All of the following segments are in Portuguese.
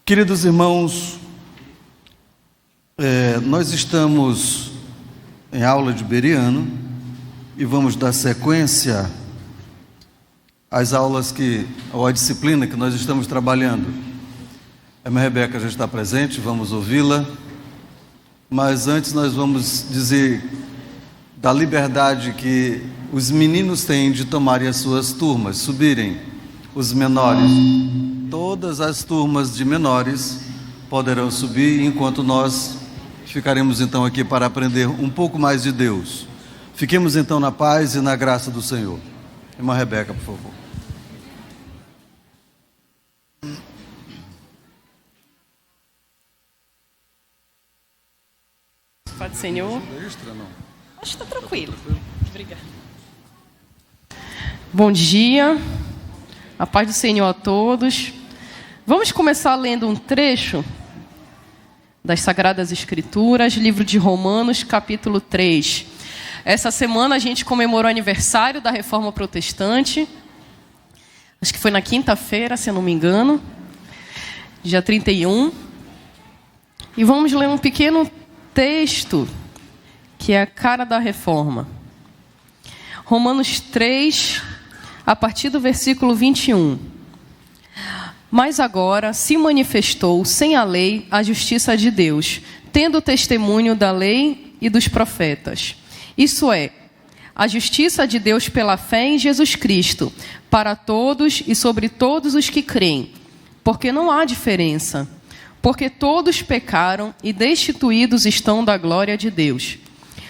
Queridos irmãos, nós estamos em aula de Bereano e vamos dar sequência às aulas ou à disciplina que nós estamos trabalhando. A irmã Rebeca já está presente, vamos ouvi-la, mas antes nós vamos dizer da liberdade que os meninos têm de tomarem as suas turmas, subirem os menores. Todas as turmas de menores poderão subir, enquanto nós ficaremos então aqui para aprender um pouco mais de Deus. Fiquemos então na paz e na graça do Senhor. Irmã Rebeca, por favor. Pode, Senhor. Acho que está tranquilo. Obrigada. Bom dia. A paz do Senhor a todos. Vamos começar lendo um trecho das Sagradas Escrituras, livro de Romanos, capítulo 3. Essa semana a gente comemorou o aniversário da Reforma Protestante. Acho que foi na quinta-feira, se eu não me engano, dia 31. E vamos ler um pequeno texto que é a cara da Reforma. Romanos 3, a partir do versículo 21. Mas agora se manifestou sem a lei a justiça de Deus, tendo o testemunho da lei e dos profetas. Isso é, a justiça de Deus pela fé em Jesus Cristo, para todos e sobre todos os que creem, porque não há diferença, porque todos pecaram e destituídos estão da glória de Deus,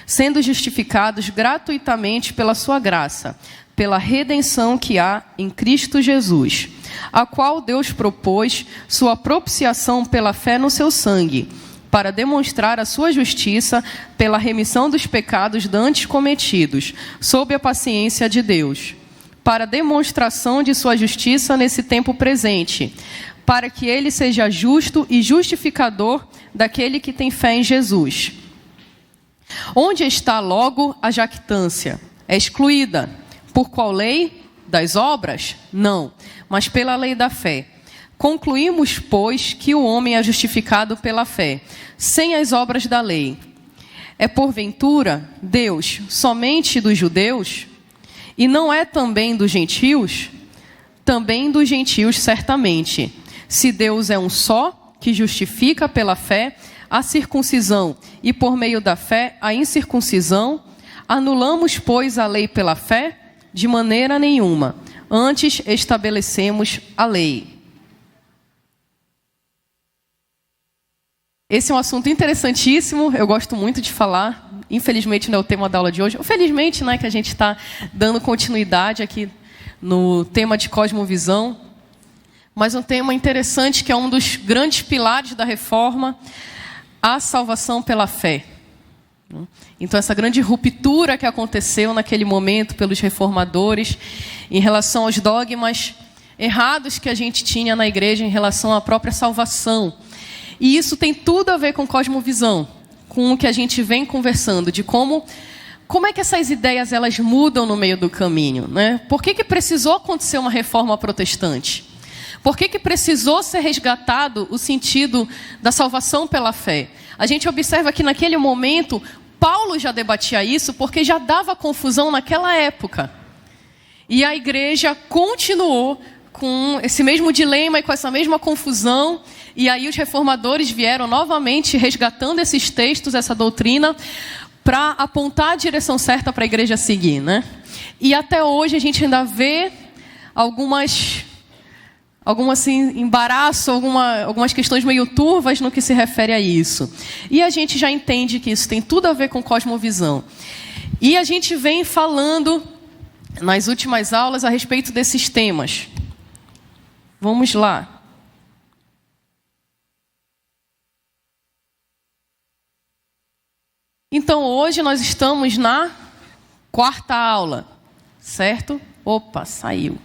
sendo justificados gratuitamente pela sua graça, pela redenção que há em Cristo Jesus, a qual Deus propôs sua propiciação pela fé no seu sangue, para demonstrar a sua justiça pela remissão dos pecados dantes cometidos, sob a paciência de Deus, para demonstração de sua justiça nesse tempo presente, para que ele seja justo e justificador daquele que tem fé em Jesus. Onde está logo a jactância? É excluída. Por qual lei? Das obras? Não, mas pela lei da fé. Concluímos, pois, que o homem é justificado pela fé, sem as obras da lei. É porventura Deus somente dos judeus? E não é também dos gentios? Também dos gentios, certamente. Se Deus é um só, que justifica pela fé a circuncisão e por meio da fé a incircuncisão, anulamos, pois, a lei pela fé? De maneira nenhuma. Antes estabelecemos a lei. Esse é um assunto interessantíssimo, eu gosto muito de falar. Infelizmente não é o tema da aula de hoje. Ou felizmente, né, que a gente está dando continuidade aqui no tema de cosmovisão. Mas um tema interessante que é um dos grandes pilares da reforma, a salvação pela fé. Então, essa grande ruptura que aconteceu naquele momento pelos reformadores em relação aos dogmas errados que a gente tinha na igreja em relação à própria salvação. E isso tem tudo a ver com cosmovisão, com o que a gente vem conversando, de como é que essas ideias elas mudam no meio do caminho, né? Por que precisou acontecer uma reforma protestante? Por que precisou ser resgatado o sentido da salvação pela fé? A gente observa que naquele momento Paulo já debatia isso porque já dava confusão naquela época. E a igreja continuou com esse mesmo dilema e com essa mesma confusão. E aí os reformadores vieram novamente resgatando esses textos, essa doutrina, para apontar a direção certa para a igreja seguir, né? E até hoje a gente ainda vê algum assim, embaraço, algumas questões meio turvas no que se refere a isso. E a gente já entende que isso tem tudo a ver com cosmovisão. E a gente vem falando nas últimas aulas a respeito desses temas. Vamos lá. Então, hoje nós estamos na quarta aula, certo? Opa, saiu.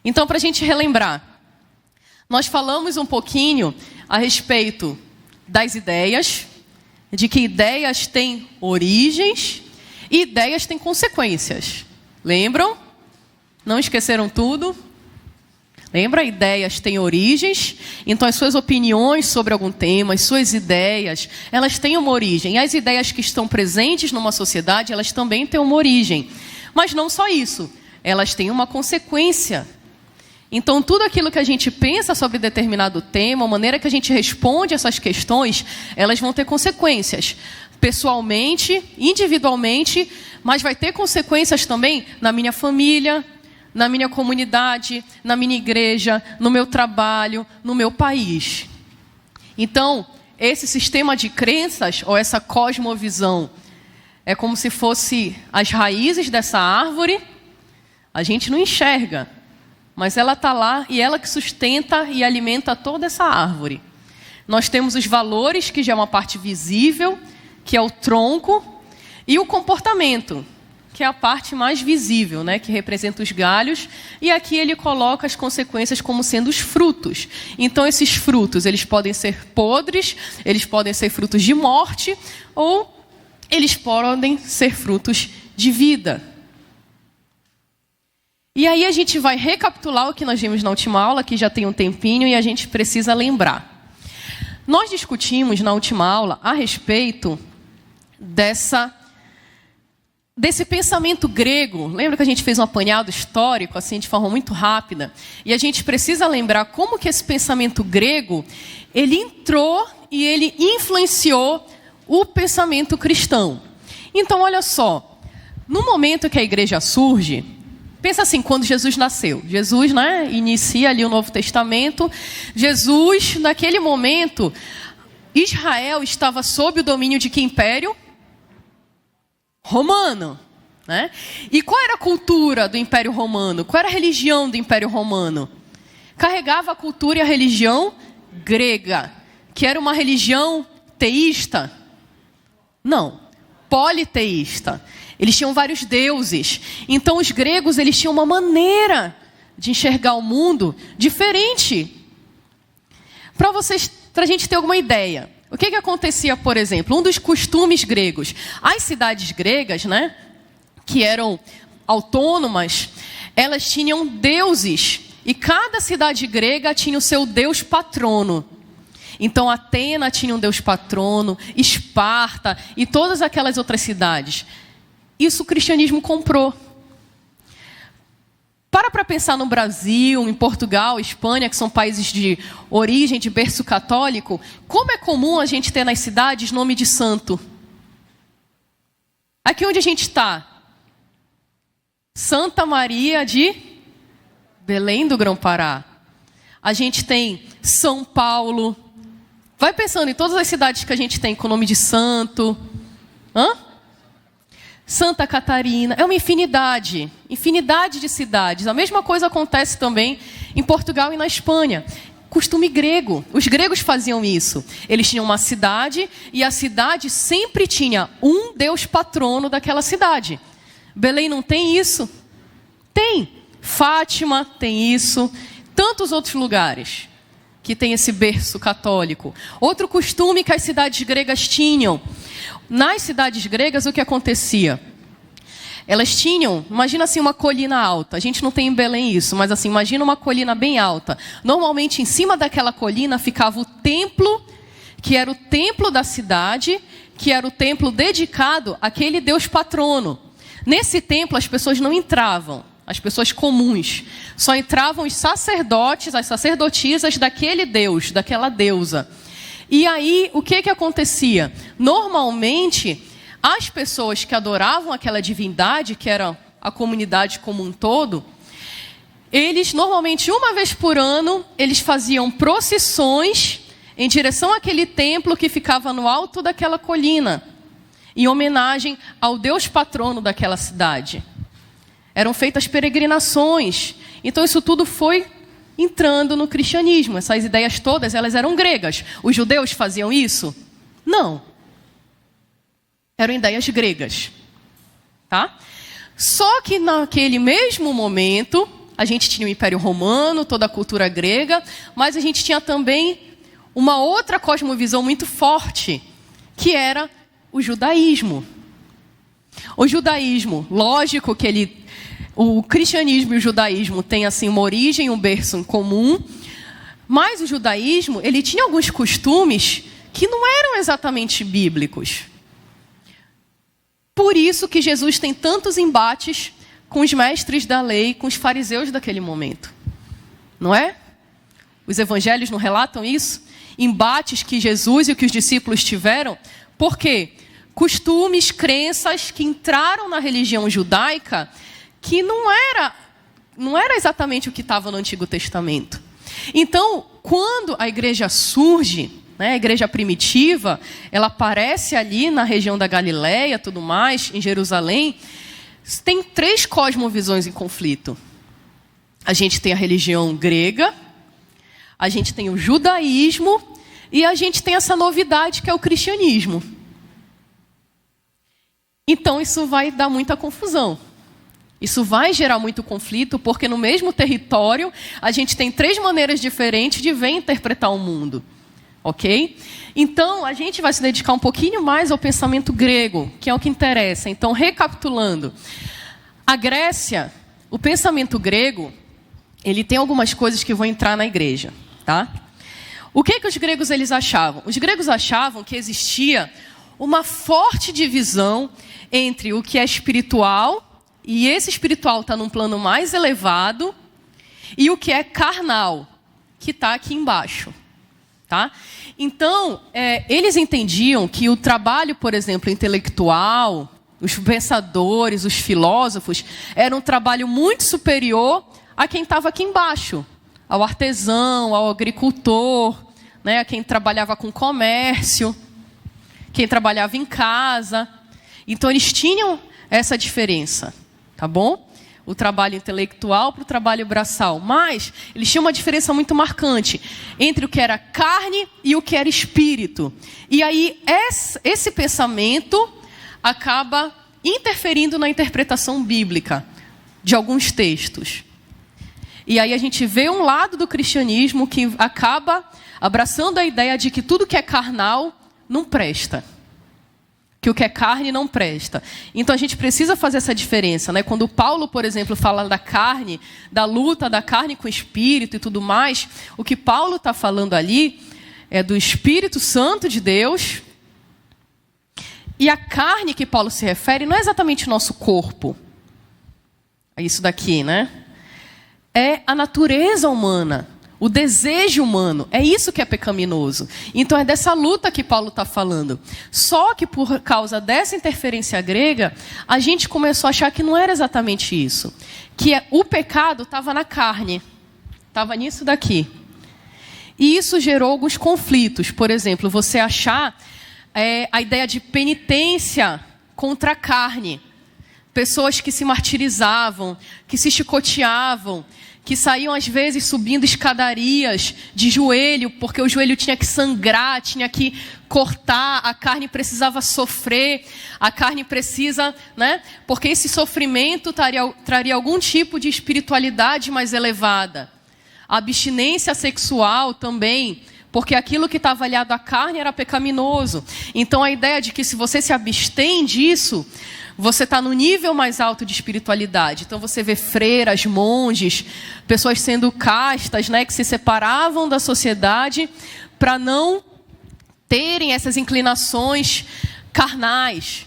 Então, para a gente relembrar, nós falamos um pouquinho a respeito das ideias, de que ideias têm origens e ideias têm consequências. Lembram? Não esqueceram tudo? Lembra? Ideias têm origens, então as suas opiniões sobre algum tema, as suas ideias, elas têm uma origem. E as ideias que estão presentes numa sociedade, elas também têm uma origem. Mas não só isso, elas têm uma consequência. Então, tudo aquilo que a gente pensa sobre determinado tema, a maneira que a gente responde essas questões, elas vão ter consequências. Pessoalmente, individualmente, mas vai ter consequências também na minha família, na minha comunidade, na minha igreja, no meu trabalho, no meu país. Então, esse sistema de crenças, ou essa cosmovisão, é como se fosse as raízes dessa árvore. A gente não enxerga, mas ela está lá e ela que sustenta e alimenta toda essa árvore. Nós temos os valores, que já é uma parte visível, que é o tronco, e o comportamento, que é a parte mais visível, né, que representa os galhos, e aqui ele coloca as consequências como sendo os frutos. Então, esses frutos, eles podem ser podres, eles podem ser frutos de morte, ou eles podem ser frutos de vida. E aí a gente vai recapitular o que nós vimos na última aula, que já tem um tempinho, e a gente precisa lembrar. Nós discutimos na última aula a respeito desse pensamento grego. Lembra que a gente fez um apanhado histórico, assim, de forma muito rápida? E a gente precisa lembrar como que esse pensamento grego, ele entrou e ele influenciou o pensamento cristão. Então, olha só, no momento que a igreja surge, pensa assim, quando Jesus nasceu. Jesus, né, inicia ali o Novo Testamento. Jesus, naquele momento, Israel estava sob o domínio de que império? Romano, né? E qual era a cultura do Império Romano? Qual era a religião do Império Romano? Carregava a cultura e a religião grega, que era uma religião teísta? Não, politeísta. Eles tinham vários deuses. Então os gregos, eles tinham uma maneira de enxergar o mundo diferente. Para a gente ter alguma ideia. O que acontecia, por exemplo? Um dos costumes gregos. As cidades gregas, né, que eram autônomas, elas tinham deuses. E cada cidade grega tinha o seu deus patrono. Então, Atena tinha um deus patrono, Esparta e todas aquelas outras cidades. Isso o cristianismo comprou. Para pensar no Brasil, em Portugal, Espanha, que são países de origem, de berço católico, como é comum a gente ter nas cidades nome de santo? Aqui onde a gente está? Santa Maria de Belém do Grão-Pará. A gente tem São Paulo. Vai pensando em todas as cidades que a gente tem com nome de santo. Santa Catarina, é uma infinidade de cidades. A mesma coisa acontece também em Portugal e na Espanha. Costume grego, os gregos faziam isso. Eles tinham uma cidade e a cidade sempre tinha um deus patrono daquela cidade. Belém não tem isso? Tem. Fátima tem isso. Tantos outros lugares que tem esse berço católico. Outro costume que as cidades gregas tinham. Nas cidades gregas, o que acontecia? Elas tinham, imagina assim, uma colina alta. A gente não tem em Belém isso, mas assim, imagina uma colina bem alta. Normalmente, em cima daquela colina ficava o templo, que era o templo da cidade, que era o templo dedicado àquele deus patrono. Nesse templo, as pessoas não entravam, as pessoas comuns. Só entravam os sacerdotes, as sacerdotisas daquele deus, daquela deusa. E aí, o que acontecia? Normalmente, as pessoas que adoravam aquela divindade, que era a comunidade como um todo, eles, normalmente, uma vez por ano, eles faziam procissões em direção àquele templo que ficava no alto daquela colina, em homenagem ao deus patrono daquela cidade. Eram feitas peregrinações. Então, isso tudo foi entrando no cristianismo. Essas ideias todas, elas eram gregas. Os judeus faziam isso? Não. Eram ideias gregas. Tá? Só que naquele mesmo momento, a gente tinha o Império Romano, toda a cultura grega, mas a gente tinha também uma outra cosmovisão muito forte, que era o judaísmo. O judaísmo, lógico que o cristianismo e o judaísmo têm assim uma origem, um berço em comum, mas o judaísmo, ele tinha alguns costumes que não eram exatamente bíblicos. Por isso que Jesus tem tantos embates com os mestres da lei, com os fariseus daquele momento. Não é? Os evangelhos não relatam isso? Embates que Jesus e que os discípulos tiveram. Por quê? Costumes, crenças que entraram na religião judaica que não era exatamente o que estava no Antigo Testamento. Então, quando a igreja surge, né, a igreja primitiva, ela aparece ali na região da Galileia, tudo mais, em Jerusalém, tem 3 cosmovisões em conflito. A gente tem a religião grega, a gente tem o judaísmo e a gente tem essa novidade que é o cristianismo. Então isso vai dar muita confusão. Isso vai gerar muito conflito, porque no mesmo território a gente tem 3 maneiras diferentes de ver e interpretar o mundo. Ok? Então, a gente vai se dedicar um pouquinho mais ao pensamento grego, que é o que interessa. Então, recapitulando. A Grécia, o pensamento grego, ele tem algumas coisas que vão entrar na igreja. Tá? O que os gregos eles achavam? Os gregos achavam que existia uma forte divisão entre o que é espiritual, e esse espiritual está num plano mais elevado, e o que é carnal, que está aqui embaixo. Tá? Então, eles entendiam que o trabalho, por exemplo, intelectual, os pensadores, os filósofos, era um trabalho muito superior a quem estava aqui embaixo, ao artesão, ao agricultor, né, a quem trabalhava com comércio, quem trabalhava em casa. Então, eles tinham essa diferença, tá bom? O trabalho intelectual para o trabalho braçal. Mas eles tinham uma diferença muito marcante entre o que era carne e o que era espírito. E aí esse pensamento acaba interferindo na interpretação bíblica de alguns textos. E aí a gente vê um lado do cristianismo que acaba abraçando a ideia de que tudo que é carnal não presta. Que o que é carne não presta. Então a gente precisa fazer essa diferença, né? Quando Paulo, por exemplo, fala da carne, da luta da carne com o espírito e tudo mais, o que Paulo está falando ali é do Espírito Santo de Deus. E a carne que Paulo se refere não é exatamente o nosso corpo. É isso daqui, né? É a natureza humana. O desejo humano, é isso que é pecaminoso. Então é dessa luta que Paulo está falando. Só que por causa dessa interferência grega, a gente começou a achar que não era exatamente isso. Que o pecado estava na carne. Estava nisso daqui. E isso gerou alguns conflitos. Por exemplo, você achar a ideia de penitência contra a carne. Pessoas que se martirizavam, que se chicoteavam, que saíam às vezes subindo escadarias de joelho, porque o joelho tinha que sangrar, tinha que cortar, a carne precisava sofrer, a carne precisa, né? Porque esse sofrimento traria algum tipo de espiritualidade mais elevada. A abstinência sexual também, porque aquilo que estava aliado à carne era pecaminoso. Então a ideia de que se você se abstém disso, você está no nível mais alto de espiritualidade. Então você vê freiras, monges, pessoas sendo castas, né, que se separavam da sociedade para não terem essas inclinações carnais.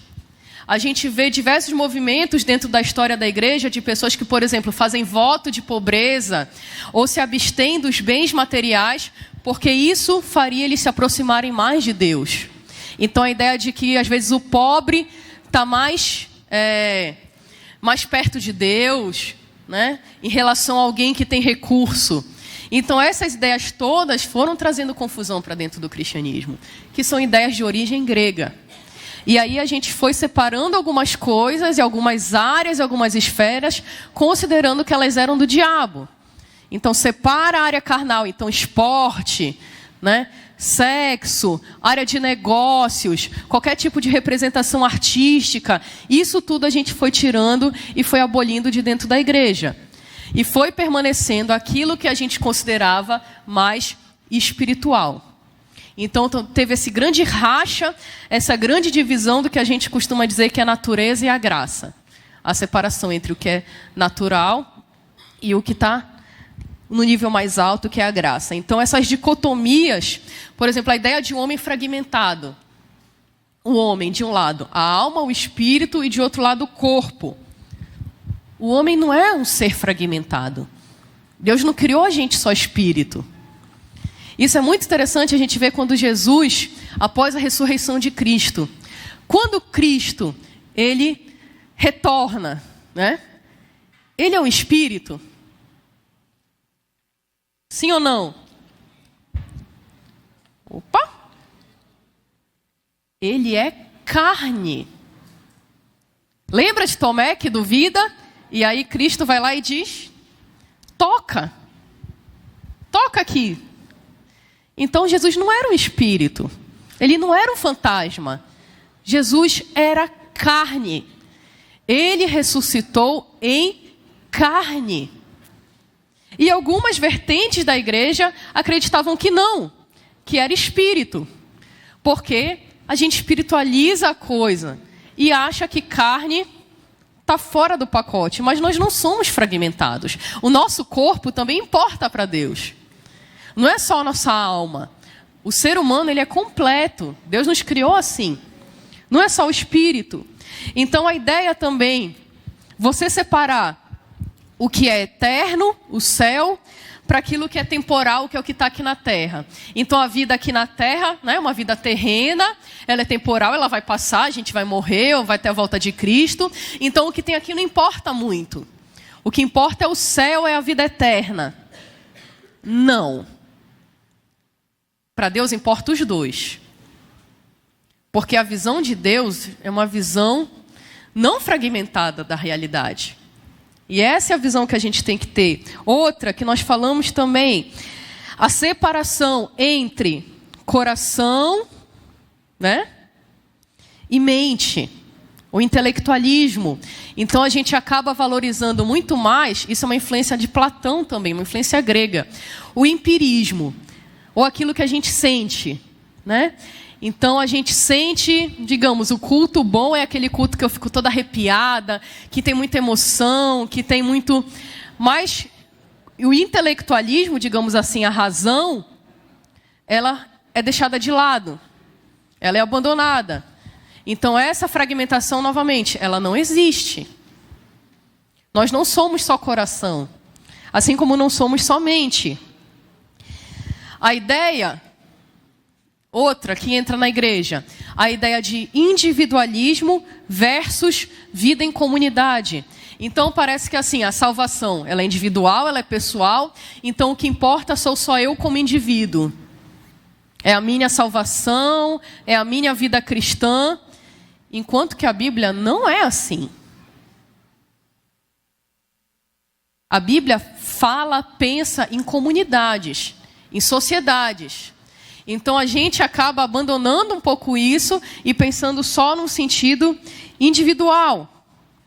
A gente vê diversos movimentos dentro da história da igreja de pessoas que, por exemplo, fazem voto de pobreza ou se abstêm dos bens materiais, porque isso faria eles se aproximarem mais de Deus. Então a ideia de que às vezes o pobre está mais perto de Deus, né, em relação a alguém que tem recurso. Então essas ideias todas foram trazendo confusão para dentro do cristianismo, que são ideias de origem grega. E aí a gente foi separando algumas coisas, e algumas áreas, e algumas esferas, considerando que elas eram do diabo. Então separa a área carnal, então esporte, né, sexo, área de negócios, qualquer tipo de representação artística, isso tudo a gente foi tirando e foi abolindo de dentro da igreja. E foi permanecendo aquilo que a gente considerava mais espiritual. Então teve esse grande racha, essa grande divisão do que a gente costuma dizer que é a natureza e a graça. a separação entre o que é natural e o que está no nível mais alto, que é a graça. Então, essas dicotomias, por exemplo, a ideia de um homem fragmentado. O homem, de um lado, a alma, o espírito, e de outro lado, o corpo. O homem não é um ser fragmentado. Deus não criou a gente só espírito. Isso é muito interessante a gente ver quando Jesus, após a ressurreição de Cristo, quando Cristo, ele retorna, né? Ele é um espírito? Sim ou não? Opa! Ele é carne. Lembra de Tomé que duvida? E aí Cristo vai lá e diz: toca. Toca aqui. Então Jesus não era um espírito. Ele não era um fantasma. Jesus era carne. Ele ressuscitou em carne. E algumas vertentes da igreja acreditavam que não, que era espírito. Porque a gente espiritualiza a coisa e acha que carne está fora do pacote. Mas nós não somos fragmentados. O nosso corpo também importa para Deus. Não é só a nossa alma. O ser humano, ele é completo. Deus nos criou assim. Não é só o espírito. Então a ideia também, você separar o que é eterno, o céu, para aquilo que é temporal, que é o que está aqui na terra. Então a vida aqui na terra, né, uma vida terrena, ela é temporal, ela vai passar, a gente vai morrer, ou vai ter a volta de Cristo. Então o que tem aqui não importa muito. O que importa é o céu, é a vida eterna. Não. Para Deus importa os dois. Porque a visão de Deus é uma visão não fragmentada da realidade. E essa é a visão que a gente tem que ter. Outra que nós falamos também, a separação entre coração, né, e mente, o intelectualismo. Então a gente acaba valorizando muito mais, isso é uma influência de Platão também, uma influência grega, o empirismo, ou aquilo que a gente sente, né? Então a gente sente, digamos, o culto bom é aquele culto que eu fico toda arrepiada, que tem muita emoção, que tem muito... Mas o intelectualismo, digamos assim, a razão, ela é deixada de lado, ela é abandonada. Então essa fragmentação, novamente, ela não existe. Nós não somos só coração, assim como não somos só mente. A ideia... Outra que entra na igreja, a ideia de individualismo versus vida em comunidade. Então parece que assim, a salvação, ela é individual, ela é pessoal, então o que importa sou só eu como indivíduo. É a minha salvação, é a minha vida cristã, enquanto que a Bíblia não é assim. A Bíblia fala, pensa em comunidades, em sociedades. Então a gente acaba abandonando um pouco isso e pensando só num sentido individual,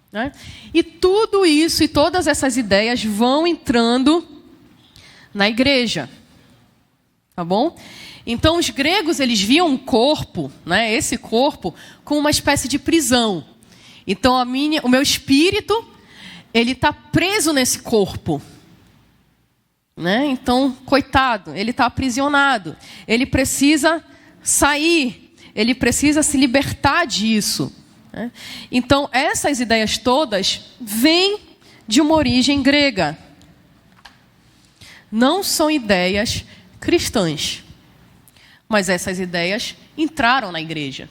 né? E tudo isso e todas essas ideias vão entrando na igreja, tá bom? Então os gregos, eles viam um corpo, né, esse corpo, como uma espécie de prisão. Então o meu espírito, ele está preso nesse corpo. Né? Então, coitado, ele está aprisionado. Ele precisa sair. Ele precisa se libertar disso. Né? Então, essas ideias todas vêm de uma origem grega. Não são ideias cristãs. Mas essas ideias entraram na igreja.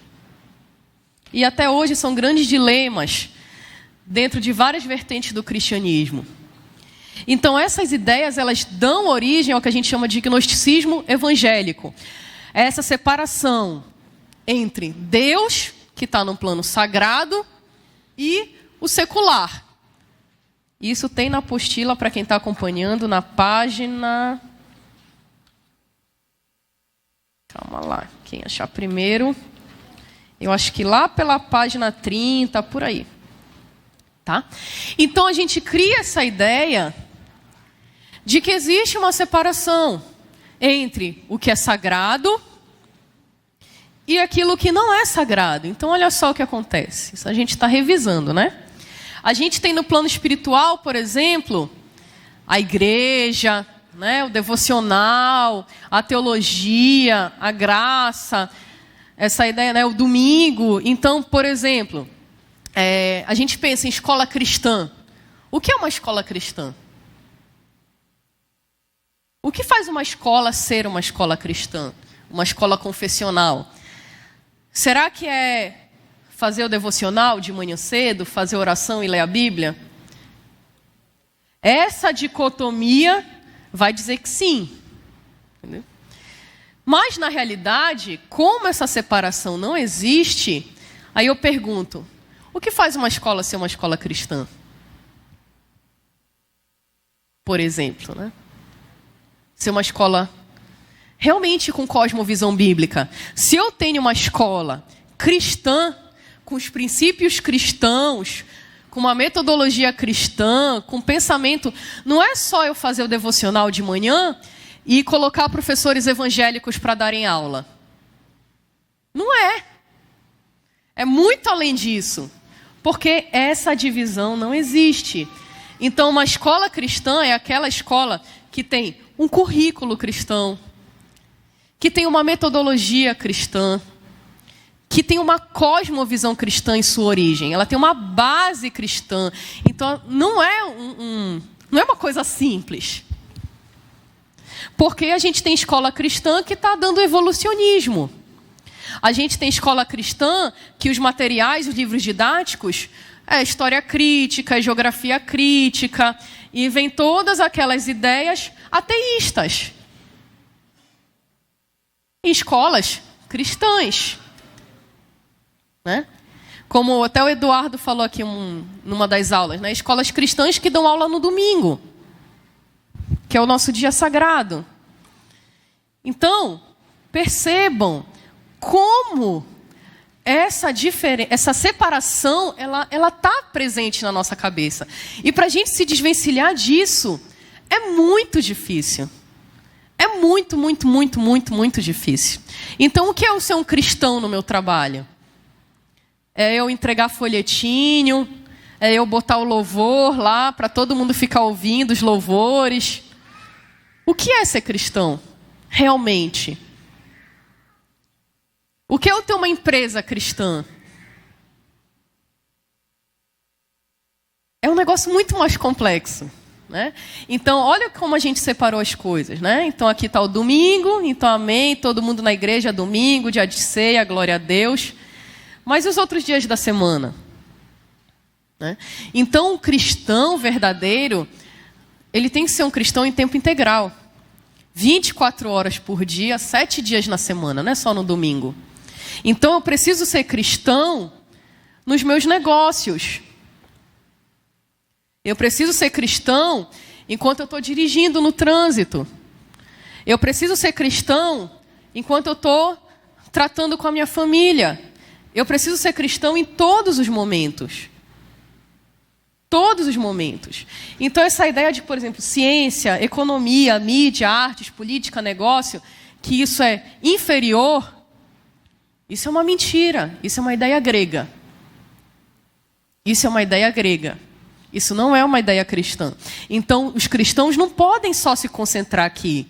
E até hoje são grandes dilemas dentro de várias vertentes do cristianismo. Então essas ideias, elas dão origem ao que a gente chama de gnosticismo evangélico. Essa separação entre Deus, que está no plano sagrado, e o secular. Isso tem na apostila, para quem está acompanhando, na página... Calma lá, quem achar primeiro. Eu acho que lá pela página 30, por aí. Tá? Então a gente cria essa ideia de que existe uma separação entre o que é sagrado e aquilo que não é sagrado. Então olha só o que acontece. Isso a gente está revisando, né? A gente tem no plano espiritual, por exemplo, a igreja, né, o devocional, a teologia, a graça, essa ideia, né, o domingo. Então, por exemplo, a gente pensa em escola cristã. O que é uma escola cristã? O que faz uma escola ser uma escola cristã? Uma escola confessional? Será que é fazer o devocional de manhã cedo, fazer oração e ler a Bíblia? Essa dicotomia vai dizer que sim. Entendeu? Mas, na realidade, como essa separação não existe, aí eu pergunto, o que faz uma escola ser uma escola cristã? Por exemplo, né? Ser uma escola realmente com cosmovisão bíblica. Se eu tenho uma escola cristã, com os princípios cristãos, com uma metodologia cristã, com pensamento, não é só eu fazer o devocional de manhã e colocar professores evangélicos para darem aula. Não é. É muito além disso. Porque essa divisão não existe. Então, uma escola cristã é aquela escola que tem um currículo cristão, que tem uma metodologia cristã, que tem uma cosmovisão cristã em sua origem. Ela tem uma base cristã. Então, não é uma coisa simples. Porque a gente tem escola cristã que está dando evolucionismo. A gente tem escola cristã que os materiais, os livros didáticos, história crítica, geografia crítica, e vem todas aquelas ideias ateístas. Em escolas cristãs. Né? Como até o Eduardo falou aqui numa das aulas, né? Escolas cristãs que dão aula no domingo, que é o nosso dia sagrado. Então, percebam como essa separação ela está presente na nossa cabeça. E para a gente se desvencilhar disso, é muito difícil. É muito, muito, muito, muito, muito difícil. Então, o que é o ser um cristão no meu trabalho? É eu entregar folhetinho, é eu botar o louvor lá para todo mundo ficar ouvindo os louvores. O que é ser cristão, realmente? O que é eu ter uma empresa cristã? É um negócio muito mais complexo. Né? Então, olha como a gente separou as coisas. Né? Então, aqui está o domingo, então amém, todo mundo na igreja, domingo, dia de ceia, glória a Deus. Mas e os outros dias da semana? Né? Então, o cristão verdadeiro, ele tem que ser um cristão em tempo integral. 24 horas por dia, 7 dias na semana, não é só no domingo. Então, eu preciso ser cristão nos meus negócios. Eu preciso ser cristão enquanto eu estou dirigindo no trânsito. Eu preciso ser cristão enquanto eu estou tratando com a minha família. Eu preciso ser cristão em todos os momentos. Todos os momentos. Então, essa ideia de, por exemplo, ciência, economia, mídia, artes, política, negócio, que isso é inferior, isso é uma mentira. Isso é uma ideia grega. Isso é uma ideia grega. Isso não é uma ideia cristã. Então, os cristãos não podem só se concentrar aqui.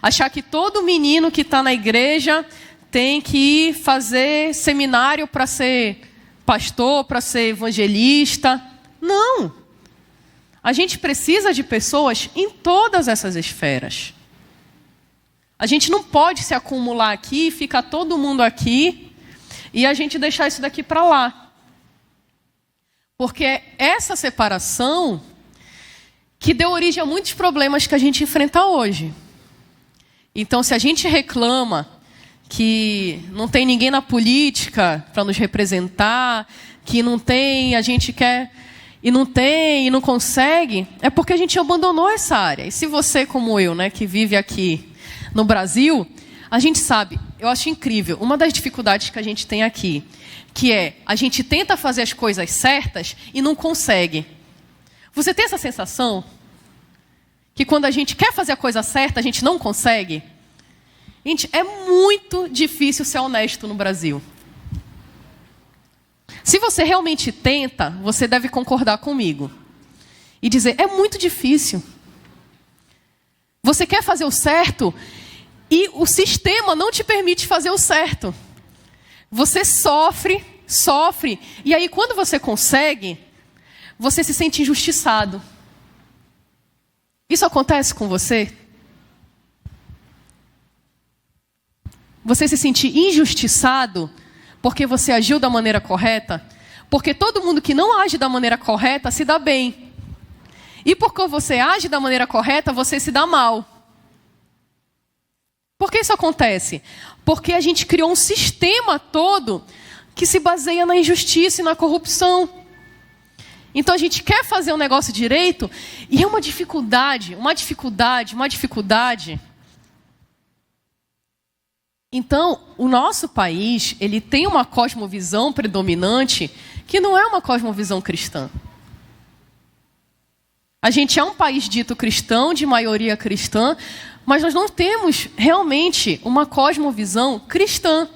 Achar que todo menino que está na igreja tem que ir fazer seminário para ser pastor, para ser evangelista. Não. A gente precisa de pessoas em todas essas esferas. A gente não pode se acumular aqui, ficar todo mundo aqui e a gente deixar isso daqui para lá. Porque é essa separação que deu origem a muitos problemas que a gente enfrenta hoje. Então, se a gente reclama que não tem ninguém na política para nos representar, que não tem, a gente quer e não tem e não consegue, é porque a gente abandonou essa área. E se você, como eu, né, que vive aqui no Brasil, a gente sabe, eu acho incrível, uma das dificuldades que a gente tem aqui, que é, a gente tenta fazer as coisas certas e não consegue. Você tem essa sensação? Que quando a gente quer fazer a coisa certa, a gente não consegue? Gente, é muito difícil ser honesto no Brasil. Se você realmente tenta, você deve concordar comigo e dizer, é muito difícil. Você quer fazer o certo e o sistema não te permite fazer o certo. Você sofre, e aí quando você consegue, você se sente injustiçado. Isso acontece com você? Você se sentir injustiçado porque você agiu da maneira correta? Porque todo mundo que não age da maneira correta se dá bem. E porque você age da maneira correta, você se dá mal. Por que isso acontece? Porque a gente criou um sistema todo que se baseia na injustiça e na corrupção. Então a gente quer fazer um negócio direito e é uma dificuldade. Então, o nosso país, ele tem uma cosmovisão predominante que não é uma cosmovisão cristã. A gente é um país dito cristão, de maioria cristã, mas nós não temos realmente uma cosmovisão cristã.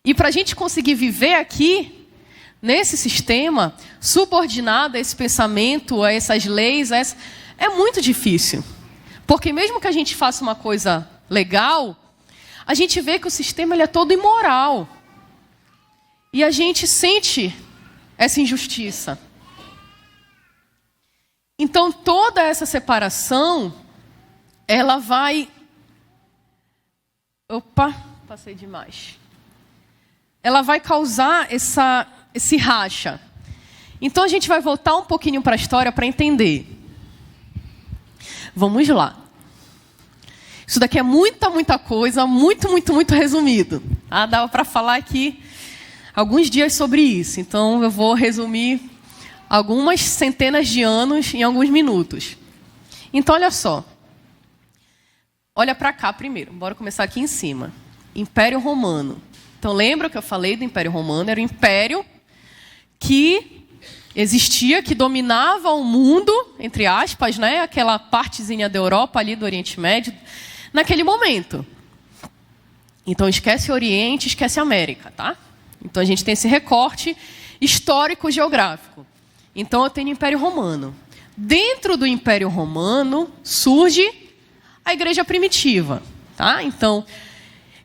E para a gente conseguir viver aqui, nesse sistema, subordinado a esse pensamento, a essas leis, é muito difícil. Porque mesmo que a gente faça uma coisa legal, a gente vê que o sistema ele é todo imoral. E a gente sente essa injustiça. Então, toda essa separação, ela vai... Opa, passei demais. Ela vai causar esse racha. Então, a gente vai voltar um pouquinho para a história para entender. Vamos lá. Isso daqui é muita coisa, muito resumido. Dava para falar aqui alguns dias sobre isso. Então, eu vou resumir algumas centenas de anos em alguns minutos. Então, olha só. Olha para cá primeiro. Bora começar aqui em cima. Império Romano. Então, lembra que eu falei do Império Romano? Era um império que existia, que dominava o mundo, entre aspas, né? Aquela partezinha da Europa ali, do Oriente Médio, naquele momento. Então, esquece o Oriente, esquece a América, tá? Então, a gente tem esse recorte histórico-geográfico. Então, eu tenho o Império Romano. Dentro do Império Romano surge a Igreja Primitiva, tá? Então,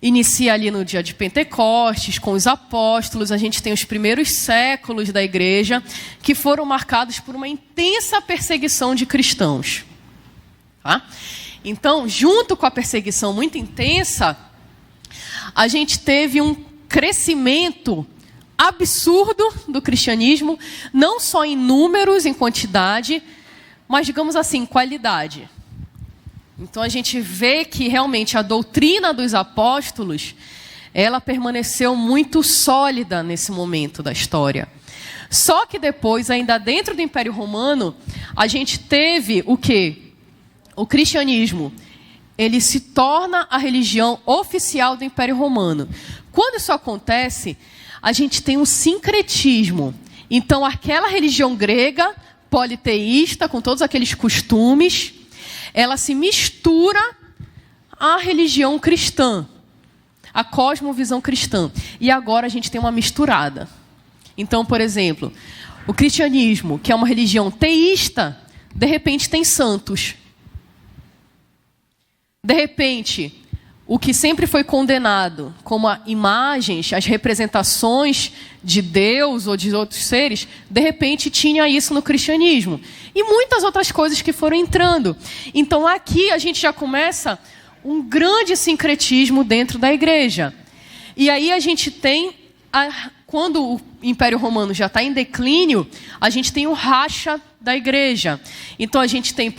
inicia ali no dia de Pentecostes, com os apóstolos. A gente tem os primeiros séculos da Igreja, que foram marcados por uma intensa perseguição de cristãos, tá? Então, junto com a perseguição muito intensa, a gente teve um crescimento absurdo do cristianismo, não só em números, em quantidade, mas, digamos assim, em qualidade. Então, a gente vê que realmente a doutrina dos apóstolos, ela permaneceu muito sólida nesse momento da história. Só que depois, ainda dentro do Império Romano, a gente teve o quê? O cristianismo, ele se torna a religião oficial do Império Romano. Quando isso acontece, a gente tem um sincretismo. Então, aquela religião grega, politeísta, com todos aqueles costumes, ela se mistura à religião cristã, à cosmovisão cristã. E agora a gente tem uma misturada. Então, por exemplo, o cristianismo, que é uma religião teísta, de repente tem santos. De repente, o que sempre foi condenado como imagens, as representações de Deus ou de outros seres, de repente tinha isso no cristianismo. E muitas outras coisas que foram entrando. Então aqui a gente já começa um grande sincretismo dentro da igreja. E aí a gente tem, quando o Império Romano já está em declínio, a gente tem o racha da igreja. Então a gente tem,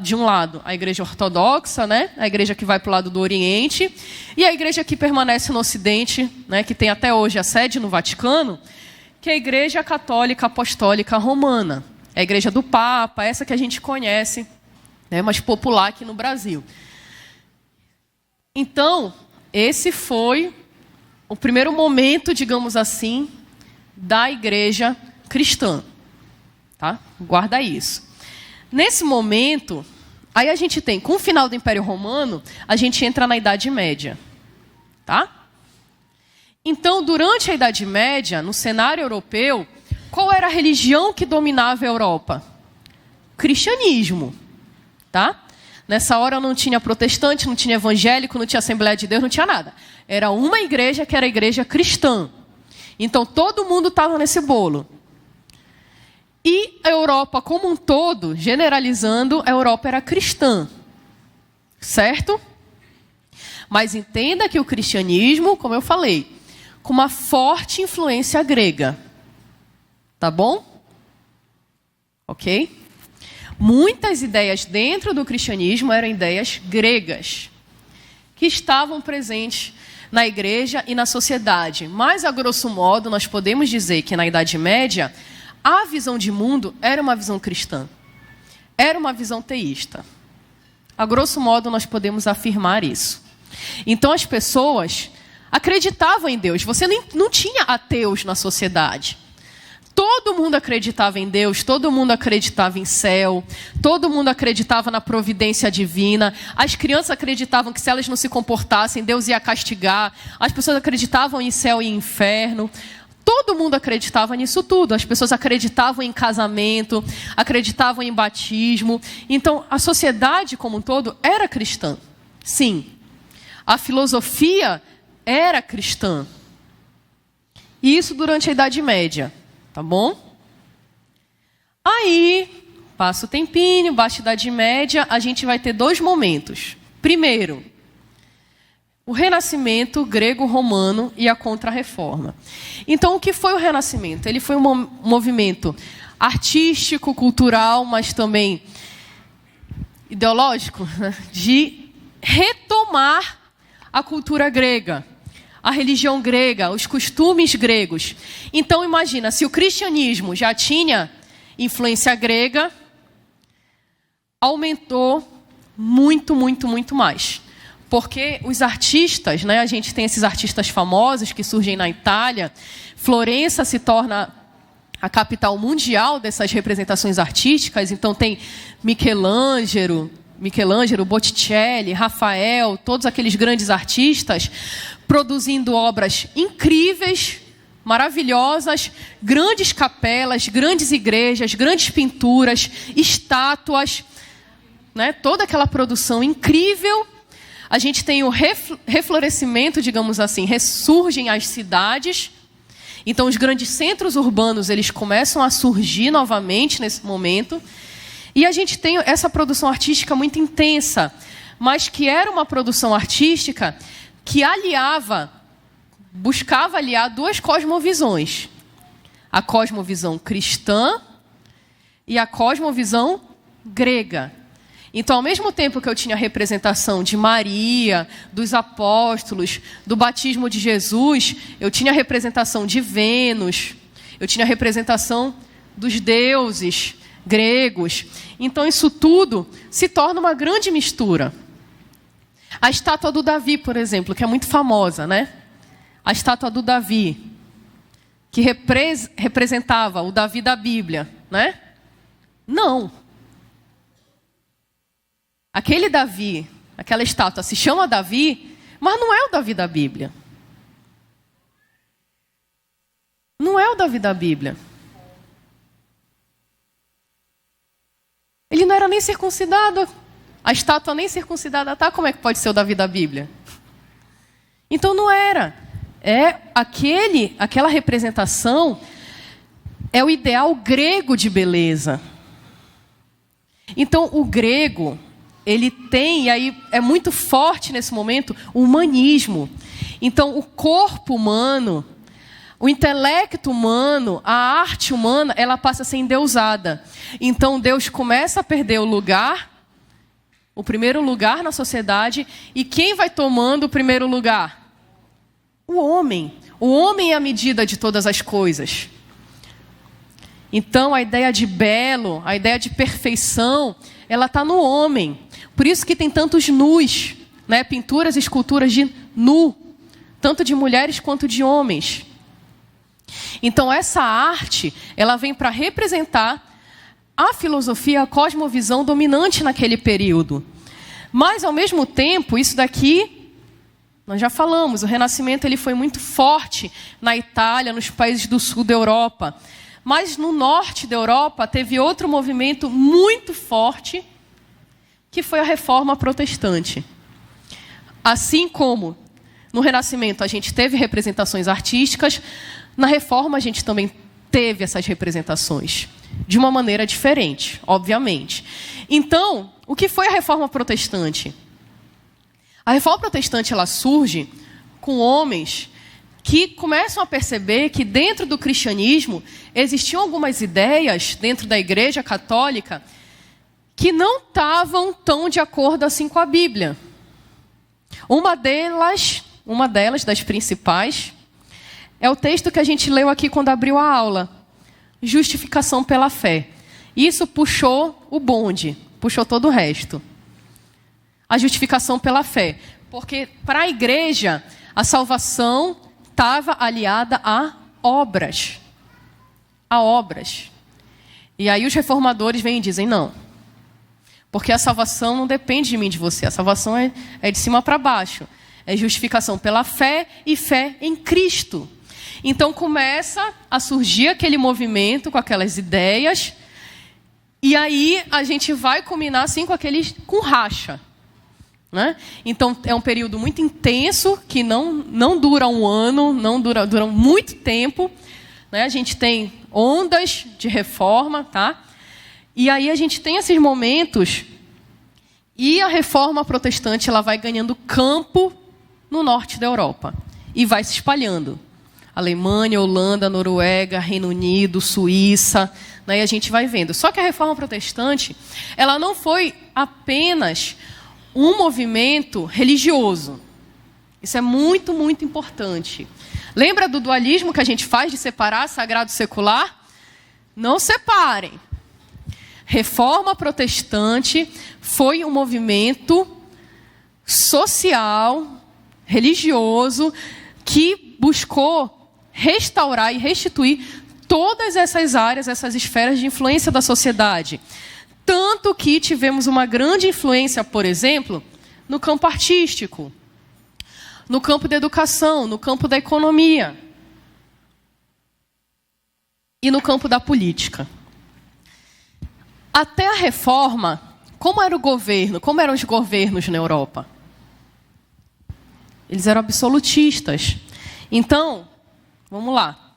de um lado, a igreja ortodoxa, né? A igreja que vai para o lado do Oriente, e a igreja que permanece no Ocidente, né? Que tem até hoje a sede no Vaticano, que é a Igreja Católica Apostólica Romana. É a igreja do Papa, essa que a gente conhece, né? Mais popular aqui no Brasil. Então, esse foi o primeiro momento, digamos assim, da igreja cristã. Tá? Guarda isso. Nesse momento, aí a gente tem, com o final do Império Romano, a gente entra na Idade Média. Tá? Então, durante a Idade Média, no cenário europeu, qual era a religião que dominava a Europa? Cristianismo, tá? Nessa hora não tinha protestante, não tinha evangélico, não tinha Assembleia de Deus, não tinha nada. Era uma igreja que era a igreja cristã. Então, todo mundo estava nesse bolo. E a Europa como um todo, generalizando, a Europa era cristã. Certo? Mas entenda que o cristianismo, como eu falei, com uma forte influência grega. Tá bom? Ok? Muitas ideias dentro do cristianismo eram ideias gregas, que estavam presentes na igreja e na sociedade. Mas, a grosso modo, nós podemos dizer que na Idade Média, a visão de mundo era uma visão cristã. Era uma visão teísta. A grosso modo, nós podemos afirmar isso. Então, as pessoas acreditavam em Deus. Você não tinha ateus na sociedade. Todo mundo acreditava em Deus, todo mundo acreditava em céu, todo mundo acreditava na providência divina. As crianças acreditavam que se elas não se comportassem, Deus ia castigar. As pessoas acreditavam em céu e inferno. Todo mundo acreditava nisso tudo. As pessoas acreditavam em casamento, acreditavam em batismo. Então, a sociedade como um todo era cristã. Sim, a filosofia era cristã. E isso durante a Idade Média. Tá bom? Aí, passa o tempinho, baixa a Idade Média, a gente vai ter dois momentos. Primeiro, o Renascimento grego-romano e a Contra-Reforma. Então, o que foi o Renascimento? Ele foi um movimento artístico, cultural, mas também ideológico, de retomar a cultura grega. A religião grega, os costumes gregos. Então, imagina, se o cristianismo já tinha influência grega, aumentou muito, muito, muito mais. Porque os artistas, né, a gente tem esses artistas famosos que surgem na Itália. Florença se torna a capital mundial dessas representações artísticas. Então, tem Michelangelo, Botticelli, Rafael, todos aqueles grandes artistas produzindo obras incríveis, maravilhosas, grandes capelas, grandes igrejas, grandes pinturas, estátuas, né? Toda aquela produção incrível. A gente tem o reflorescimento, digamos assim, ressurgem as cidades. Então, os grandes centros urbanos, eles começam a surgir novamente nesse momento. E a gente tem essa produção artística muito intensa, mas que era uma produção artística que buscava aliar duas cosmovisões. A cosmovisão cristã e a cosmovisão grega. Então, ao mesmo tempo que eu tinha a representação de Maria, dos apóstolos, do batismo de Jesus, eu tinha a representação de Vênus, eu tinha a representação dos deuses gregos. Então, isso tudo se torna uma grande mistura. A estátua do Davi, por exemplo, que é muito famosa, né? A estátua do Davi, que representava o Davi da Bíblia, né? Não. Aquele Davi, aquela estátua se chama Davi, mas não é o Davi da Bíblia. Não é o Davi da Bíblia. Ele não era nem circuncidado. A estátua nem circuncidada tá, como é que pode ser o Davi da Bíblia? Então não era. Aquela representação é o ideal grego de beleza. Então o grego, ele tem, e aí é muito forte nesse momento, o humanismo. Então o corpo humano, o intelecto humano, a arte humana, ela passa a ser endeusada. Então Deus começa a perder o primeiro lugar na sociedade. E quem vai tomando o primeiro lugar? O homem. O homem é a medida de todas as coisas. Então a ideia de belo, a ideia de perfeição, ela está no homem. Por isso que tem tantos nus, né? Pinturas e esculturas de nu, tanto de mulheres quanto de homens. Então essa arte, ela vem para representar a filosofia, a cosmovisão dominante naquele período. Mas, ao mesmo tempo, isso daqui, Nós já falamos, o Renascimento ele foi muito forte na Itália, nos países do sul da Europa. Mas no norte da Europa teve outro movimento muito forte, que foi a Reforma Protestante. Assim como no Renascimento a gente teve representações artísticas, na Reforma a gente também teve essas representações, de uma maneira diferente, obviamente. Então, o que foi a Reforma Protestante? A Reforma Protestante ela surge com homens que começam a perceber que dentro do cristianismo existiam algumas ideias dentro da Igreja Católica que não estavam tão de acordo assim com a Bíblia. Uma delas, das principais, é o texto que a gente leu aqui quando abriu a aula, justificação pela fé. Isso puxou o bonde, puxou todo o resto. A justificação pela fé. Porque para a igreja, a salvação estava aliada a obras. A obras. E aí os reformadores vêm e dizem, não. Porque a salvação não depende de mim, de você. A salvação é de cima para baixo. É justificação pela fé e fé em Cristo. Então começa a surgir aquele movimento com aquelas ideias. E aí a gente vai culminar assim com racha. Né? Então é um período muito intenso, que não dura um ano, dura muito tempo. Né? A gente tem ondas de reforma, tá? E aí a gente tem esses momentos e a Reforma Protestante ela vai ganhando campo no norte da Europa e vai se espalhando. Alemanha, Holanda, Noruega, Reino Unido, Suíça, né? E a gente vai vendo. Só que a Reforma Protestante ela não foi apenas um movimento religioso. Isso é muito, muito importante. Lembra do dualismo que a gente faz de separar sagrado e secular? Não separem. Reforma Protestante foi um movimento social, religioso, que buscou restaurar e restituir todas essas áreas, essas esferas de influência da sociedade. Tanto que tivemos uma grande influência, por exemplo, no campo artístico, no campo da educação, no campo da economia e no campo da política. Até a reforma, como era o governo, como eram os governos na Europa? Eles eram absolutistas. Então, vamos lá.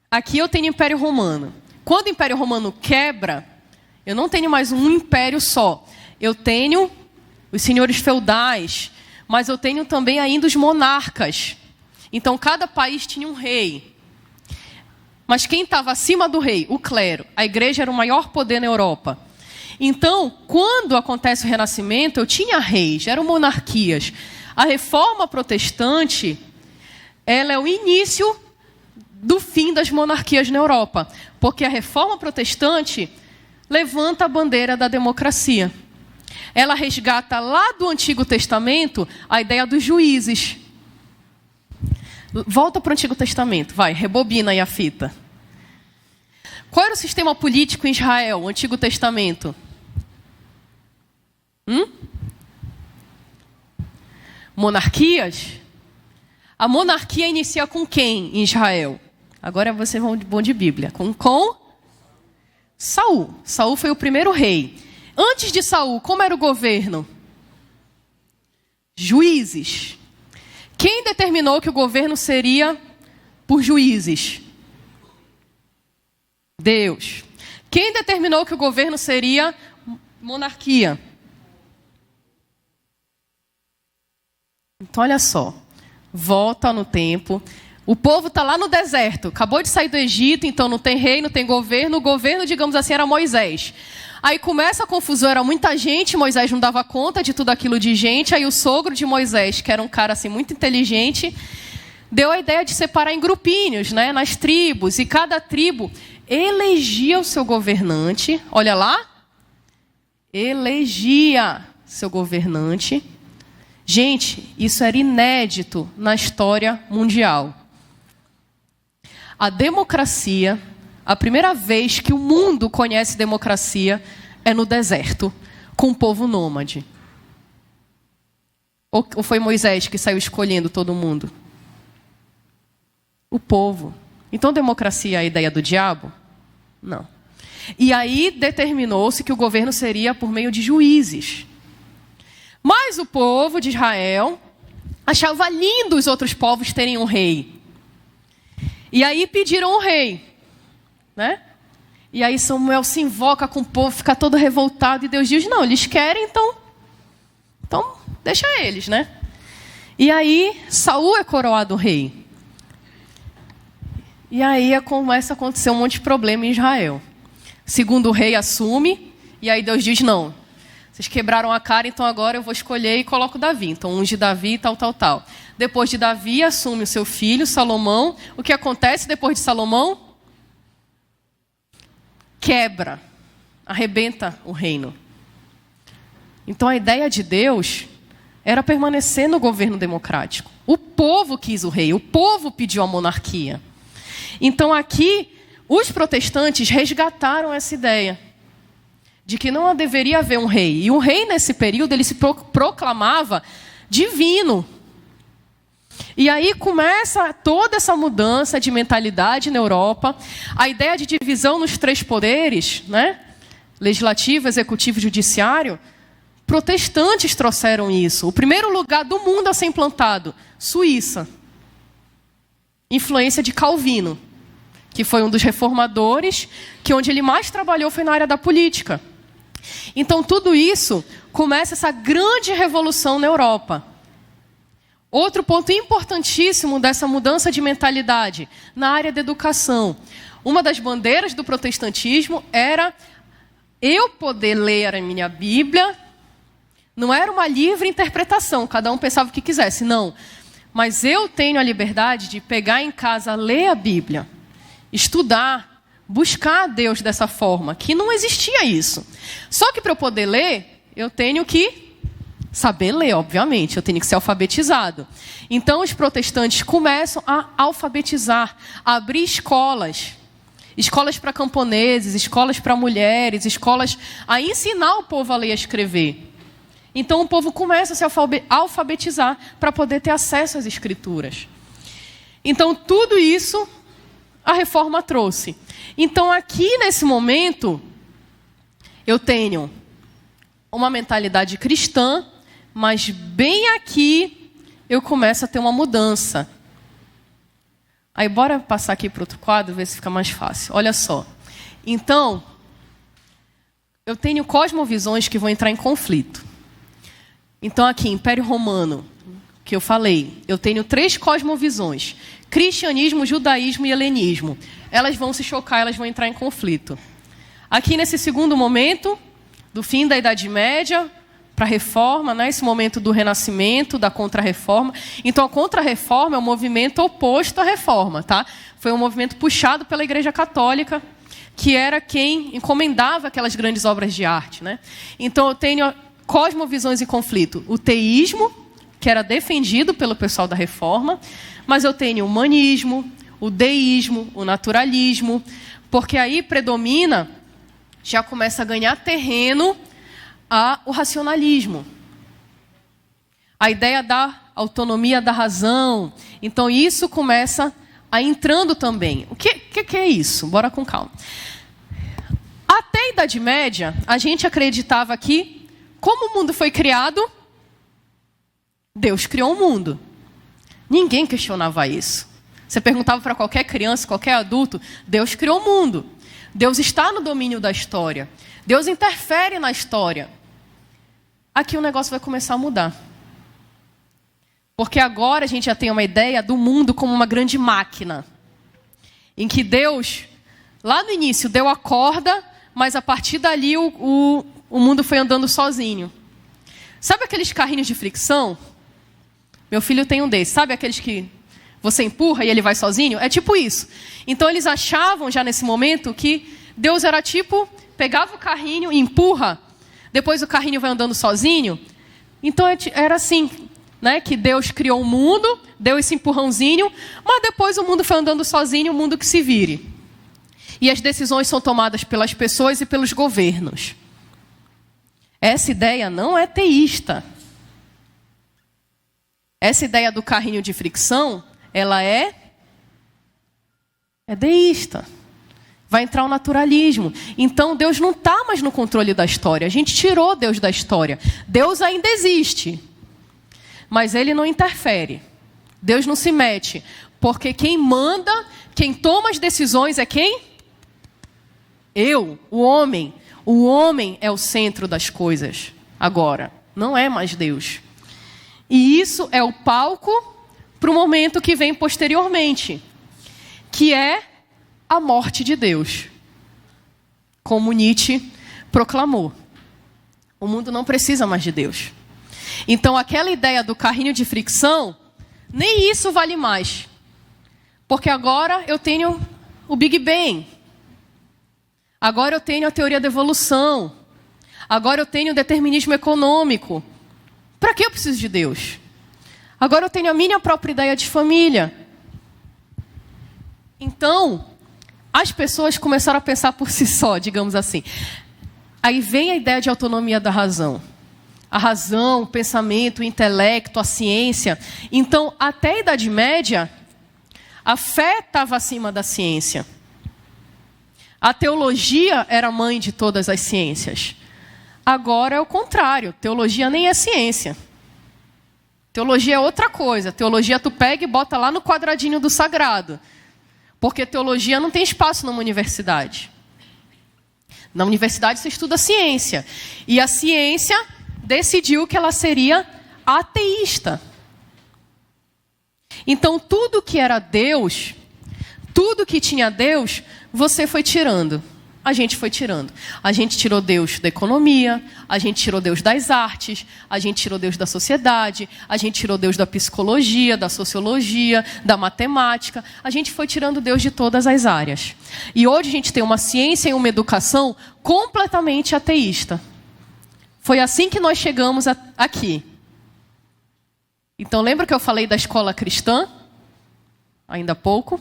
Aqui eu tenho o Império Romano. Quando o Império Romano quebra, eu não tenho mais um império só. Eu tenho os senhores feudais, mas eu tenho também ainda os monarcas. Então, cada país tinha um rei. Mas quem estava acima do rei? O clero. A igreja era o maior poder na Europa. Então, quando acontece o Renascimento, eu tinha reis, eram monarquias. A Reforma Protestante, ela é o início do fim das monarquias na Europa. Porque a Reforma Protestante levanta a bandeira da democracia. Ela resgata lá do Antigo Testamento a ideia dos juízes. Volta para o Antigo Testamento, vai, rebobina aí a fita. Qual era o sistema político em Israel, o Antigo Testamento? Monarquias? A monarquia inicia com quem em Israel? Agora vocês vão de Bíblia. Com Saul. Saul foi o primeiro rei. Antes de Saul, como era o governo? Juízes. Quem determinou que o governo seria por juízes? Deus. Quem determinou que o governo seria monarquia? Então, olha só. Volta no tempo. O povo está lá no deserto. Acabou de sair do Egito, então não tem rei, não tem governo. O governo, digamos assim, era Moisés. Aí começa a confusão, era muita gente, Moisés não dava conta de tudo aquilo de gente. Aí o sogro de Moisés, que era um cara assim, muito inteligente, deu a ideia de separar em grupinhos, né, nas tribos. E cada tribo elegia o seu governante. Olha lá. Elegia seu governante. Gente, isso era inédito na história mundial. A democracia, a primeira vez que o mundo conhece democracia é no deserto, com o povo nômade. Ou foi Moisés que saiu escolhendo todo mundo? O povo. Então, democracia é a ideia do diabo? Não. E aí determinou-se que o governo seria por meio de juízes. Mas o povo de Israel achava lindo os outros povos terem um rei. E aí pediram um rei, né? E aí Samuel se invoca com o povo, fica todo revoltado, e Deus diz, não, eles querem, então deixa eles, né? E aí Saul é coroado rei. E aí começa a acontecer um monte de problema em Israel. Segundo o rei assume, e aí Deus diz, não, vocês quebraram a cara, então agora eu vou escolher e coloco Davi. Então unge Davi, tal. Depois de Davi, assume o seu filho, Salomão. O que acontece depois de Salomão? Quebra, arrebenta o reino. Então a ideia de Deus era permanecer no governo democrático. O povo quis o rei, o povo pediu a monarquia. Então aqui, os protestantes resgataram essa ideia de que não deveria haver um rei. E o rei, nesse período, ele se proclamava divino. E aí começa toda essa mudança de mentalidade na Europa. A ideia de divisão nos 3 poderes, né? Legislativo, executivo e judiciário. Protestantes trouxeram isso. O primeiro lugar do mundo a ser implantado, Suíça. Influência de Calvino, que foi um dos reformadores, que onde ele mais trabalhou foi na área da política. Então tudo isso começa essa grande revolução na Europa. Outro ponto importantíssimo dessa mudança de mentalidade, na área da educação. Uma das bandeiras do protestantismo era eu poder ler a minha Bíblia, não era uma livre interpretação, cada um pensava o que quisesse, não. Mas eu tenho a liberdade de pegar em casa, ler a Bíblia, estudar, buscar a Deus dessa forma, que não existia isso. Só que para eu poder ler, eu tenho que saber ler, obviamente, eu tenho que ser alfabetizado. Então os protestantes começam a alfabetizar, a abrir escolas para camponeses, escolas para mulheres, escolas a ensinar o povo a ler e a escrever. Então o povo começa a se alfabetizar para poder ter acesso às escrituras. Então tudo isso a reforma trouxe. Então aqui nesse momento eu tenho uma mentalidade cristã, mas bem aqui eu começo a ter uma mudança. Aí bora passar aqui para outro quadro, ver se fica mais fácil. Olha só. Então, eu tenho cosmovisões que vão entrar em conflito. Então aqui, Império Romano, que eu falei, eu tenho 3 cosmovisões. Cristianismo, judaísmo e helenismo. Elas vão se chocar, elas vão entrar em conflito. Aqui nesse segundo momento, do fim da Idade Média para a Reforma, né? Esse momento do Renascimento, da Contra-Reforma. Então a Contra-Reforma é um movimento oposto à Reforma, tá? Foi um movimento puxado pela Igreja Católica, que era quem encomendava aquelas grandes obras de arte, né? Então eu tenho cosmovisões em conflito. O teísmo, que era defendido pelo pessoal da Reforma, mas eu tenho o humanismo, o deísmo, o naturalismo, porque aí predomina, já começa a ganhar terreno o racionalismo. A ideia da autonomia da razão. Então isso começa a entrando também. O que é isso? Bora com calma. Até a Idade Média, a gente acreditava que, como o mundo foi criado, Deus criou o mundo. Ninguém questionava isso. Você perguntava para qualquer criança, qualquer adulto, Deus criou o mundo. Deus está no domínio da história. Deus interfere na história. Aqui o negócio vai começar a mudar. Porque agora a gente já tem uma ideia do mundo como uma grande máquina. Em que Deus, lá no início, deu a corda, mas a partir dali o mundo foi andando sozinho. Sabe aqueles carrinhos de fricção? Meu filho tem um desses. Sabe aqueles que você empurra e ele vai sozinho? É tipo isso. Então eles achavam já nesse momento que Deus era tipo, pegava o carrinho e empurra, depois o carrinho vai andando sozinho. Então era assim, né? Que Deus criou o mundo, deu esse empurrãozinho, mas depois o mundo foi andando sozinho, o mundo que se vire. E as decisões são tomadas pelas pessoas e pelos governos. Essa ideia não é teísta. Essa ideia do carrinho de fricção, ela é deísta. Vai entrar o naturalismo. Então, Deus não está mais no controle da história. A gente tirou Deus da história. Deus ainda existe, mas Ele não interfere. Deus não se mete, porque quem manda, quem toma as decisões é quem? Eu, o homem. O homem é o centro das coisas agora, não é mais Deus. E isso é o palco para o momento que vem posteriormente, que é a morte de Deus. Como Nietzsche proclamou. O mundo não precisa mais de Deus. Então aquela ideia do carrinho de fricção, nem isso vale mais. Porque agora eu tenho o Big Bang. Agora eu tenho a teoria da evolução. Agora eu tenho o determinismo econômico. Para que eu preciso de Deus? Agora eu tenho a minha própria ideia de família. Então, as pessoas começaram a pensar por si só, digamos assim. Aí vem a ideia de autonomia da razão. A razão, o pensamento, o intelecto, a ciência. Então, até a Idade Média, a fé estava acima da ciência. A teologia era mãe de todas as ciências. Agora é o contrário. Teologia nem é ciência. Teologia é outra coisa. Teologia tu pega e bota lá no quadradinho do sagrado. Porque teologia não tem espaço numa universidade. Na universidade você estuda ciência. E a ciência decidiu que ela seria ateísta. Então tudo que era Deus, tudo que tinha Deus, você foi tirando. A gente foi tirando. A gente tirou Deus da economia, a gente tirou Deus das artes, a gente tirou Deus da sociedade, a gente tirou Deus da psicologia, da sociologia, da matemática. A gente foi tirando Deus de todas as áreas. E hoje a gente tem uma ciência e uma educação completamente ateísta. Foi assim que nós chegamos aqui. Então lembra que eu falei da escola cristã? Ainda há pouco.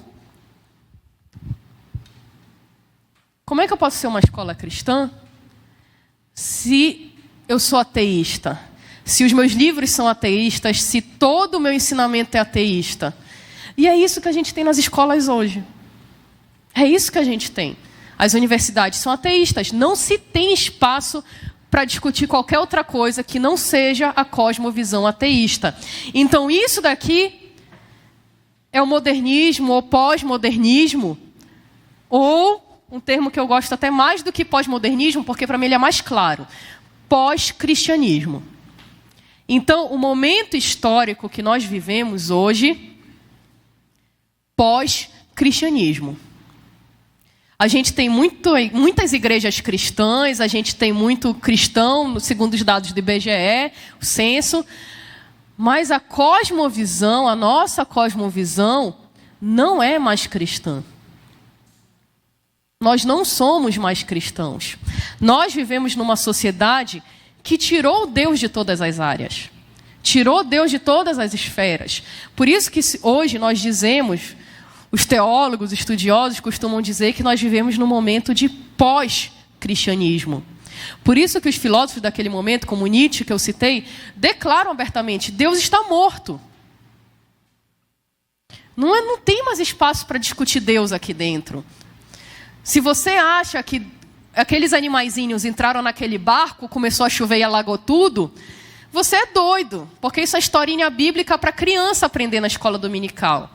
Como é que eu posso ser uma escola cristã se eu sou ateísta? Se os meus livros são ateístas, se todo o meu ensinamento é ateísta? E é isso que a gente tem nas escolas hoje. É isso que a gente tem. As universidades são ateístas. Não se tem espaço para discutir qualquer outra coisa que não seja a cosmovisão ateísta. Então isso daqui é o modernismo ou pós-modernismo, ou um termo que eu gosto até mais do que pós-modernismo, porque para mim ele é mais claro. Pós-cristianismo. Então, o momento histórico que nós vivemos hoje, pós-cristianismo. A gente tem muitas igrejas cristãs, a gente tem muito cristão, segundo os dados do IBGE, o censo, mas a cosmovisão, a nossa cosmovisão, não é mais cristã. Nós não somos mais cristãos. Nós vivemos numa sociedade que tirou Deus de todas as áreas. Tirou Deus de todas as esferas. Por isso que hoje nós dizemos, os teólogos, estudiosos costumam dizer que nós vivemos num momento de pós-cristianismo. Por isso que os filósofos daquele momento, como Nietzsche, que eu citei, declaram abertamente, Deus está morto. Não tem mais espaço para discutir Deus aqui dentro. Se você acha que aqueles animaizinhos entraram naquele barco, começou a chover e alagou tudo, você é doido, porque isso é historinha bíblica para criança aprender na escola dominical.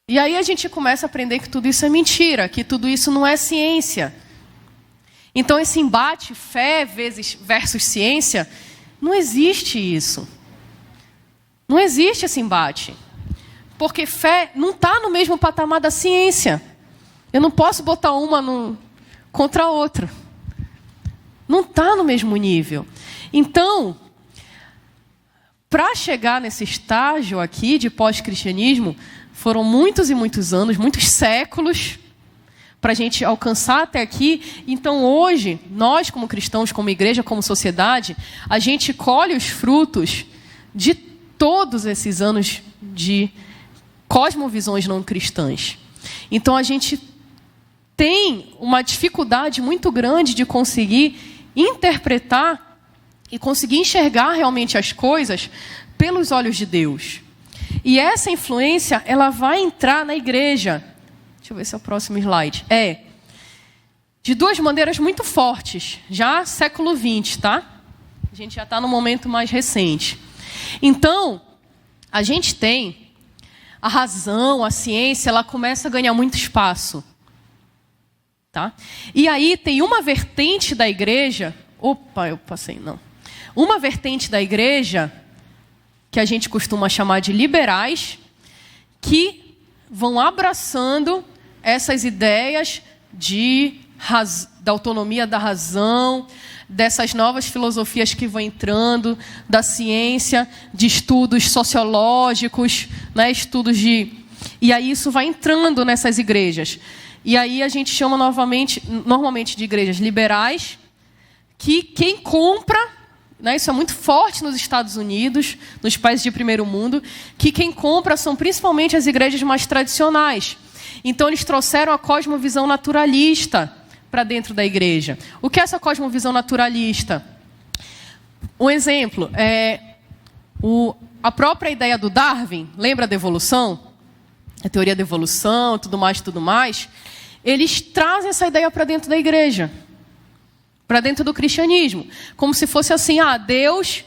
E aí a gente começa a aprender que tudo isso é mentira, que tudo isso não é ciência. Então esse embate, fé versus ciência, não existe isso. Não existe esse embate. Porque fé não está no mesmo patamar da ciência. Eu não posso botar uma contra a outra. Não está no mesmo nível. Então, para chegar nesse estágio aqui de pós-cristianismo, foram muitos e muitos anos, muitos séculos, para a gente alcançar até aqui. Então, hoje, nós como cristãos, como igreja, como sociedade, a gente colhe os frutos de todos esses anos de cosmovisões não cristãs. Então a gente tem uma dificuldade muito grande de conseguir interpretar e conseguir enxergar realmente as coisas pelos olhos de Deus. E essa influência, ela vai entrar na igreja. Deixa eu ver se é o próximo slide. De duas maneiras muito fortes, já século XX, tá? A gente já está no momento mais recente. Então, a gente tem a razão, a ciência, ela começa a ganhar muito espaço. Tá? E aí tem uma vertente da igreja... Uma vertente da igreja, que a gente costuma chamar de liberais, que vão abraçando essas ideias da autonomia da razão, dessas novas filosofias que vão entrando, da ciência, de estudos sociológicos, né, e aí isso vai entrando nessas igrejas. E aí a gente chama normalmente de igrejas liberais, que quem compra, né, isso é muito forte nos Estados Unidos, nos países de primeiro mundo, que quem compra são principalmente as igrejas mais tradicionais. Então eles trouxeram a cosmovisão naturalista para dentro da igreja. O que é essa cosmovisão naturalista? Um exemplo é a própria ideia do Darwin, lembra da evolução? A teoria da evolução, tudo mais. Eles trazem essa ideia para dentro da igreja, para dentro do cristianismo. Como se fosse assim, Deus,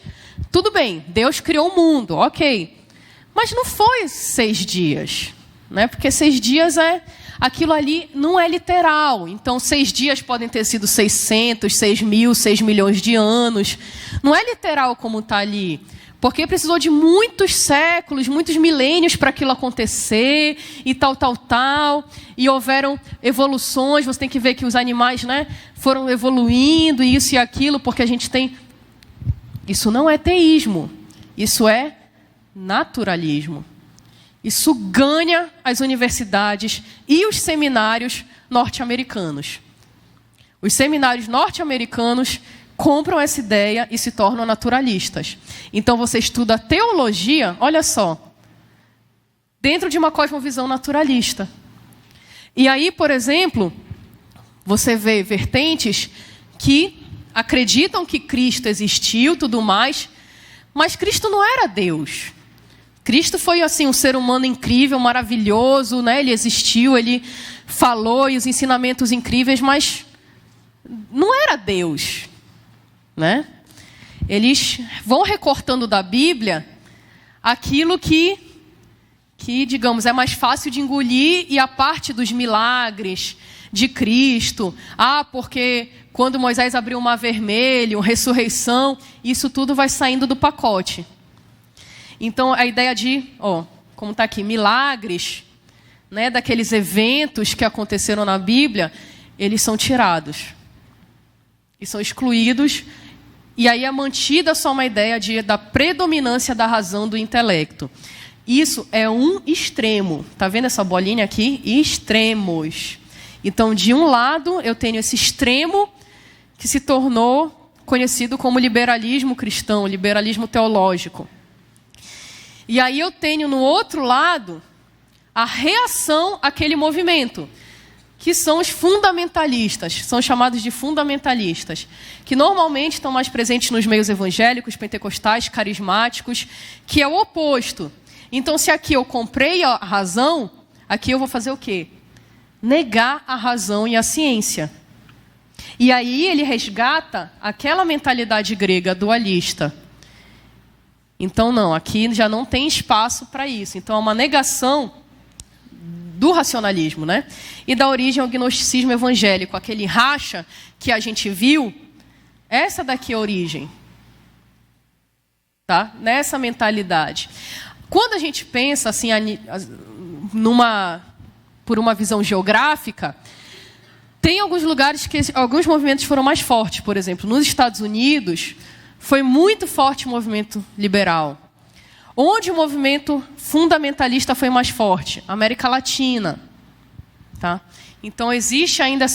tudo bem, Deus criou o mundo, ok. Mas não foi 6 dias, né? Porque 6 dias aquilo ali não é literal. Então, 6 dias podem ter sido 600, 6 mil, 6 milhões de anos. Não é literal como está ali. Porque precisou de muitos séculos, muitos milênios para aquilo acontecer e tal. E houveram evoluções. Você tem que ver que os animais, né, foram evoluindo, isso e aquilo, porque a gente tem... Isso não é teísmo. Isso é naturalismo. Isso ganha as universidades e os seminários norte-americanos. Os seminários norte-americanos compram essa ideia e se tornam naturalistas. Então você estuda teologia, olha só, dentro de uma cosmovisão naturalista. E aí, por exemplo, você vê vertentes que acreditam que Cristo existiu, tudo mais, mas Cristo não era Deus. Cristo foi assim um ser humano incrível, maravilhoso, né? Ele existiu, ele falou e os ensinamentos incríveis, mas não era Deus. Né? Eles vão recortando da Bíblia aquilo que, digamos, é mais fácil de engolir, e a parte dos milagres de Cristo, porque quando Moisés abriu o mar vermelho, ressurreição, isso tudo vai saindo do pacote. Então a ideia como está aqui, milagres, né, daqueles eventos que aconteceram na Bíblia, eles são tirados e são excluídos. E aí é mantida só uma ideia da predominância da razão do intelecto. Isso é um extremo. Está vendo essa bolinha aqui? Extremos. Então, de um lado, eu tenho esse extremo que se tornou conhecido como liberalismo cristão, liberalismo teológico. E aí eu tenho, no outro lado, a reação àquele movimento, que são os fundamentalistas, são chamados de fundamentalistas, que normalmente estão mais presentes nos meios evangélicos, pentecostais, carismáticos, que é o oposto. Então, se aqui eu comprei a razão, aqui eu vou fazer o quê? Negar a razão e a ciência. E aí ele resgata aquela mentalidade grega dualista. Então, não, aqui já não tem espaço para isso. Então, é uma negação do racionalismo, né? E da origem ao gnosticismo evangélico, aquele racha que a gente viu, essa daqui é a origem, tá? Nessa mentalidade. Quando a gente pensa assim, por uma visão geográfica, tem alguns lugares que alguns movimentos foram mais fortes. Por exemplo, nos Estados Unidos, foi muito forte o movimento liberal. Onde o movimento fundamentalista foi mais forte? América Latina. Tá? Então, existe ainda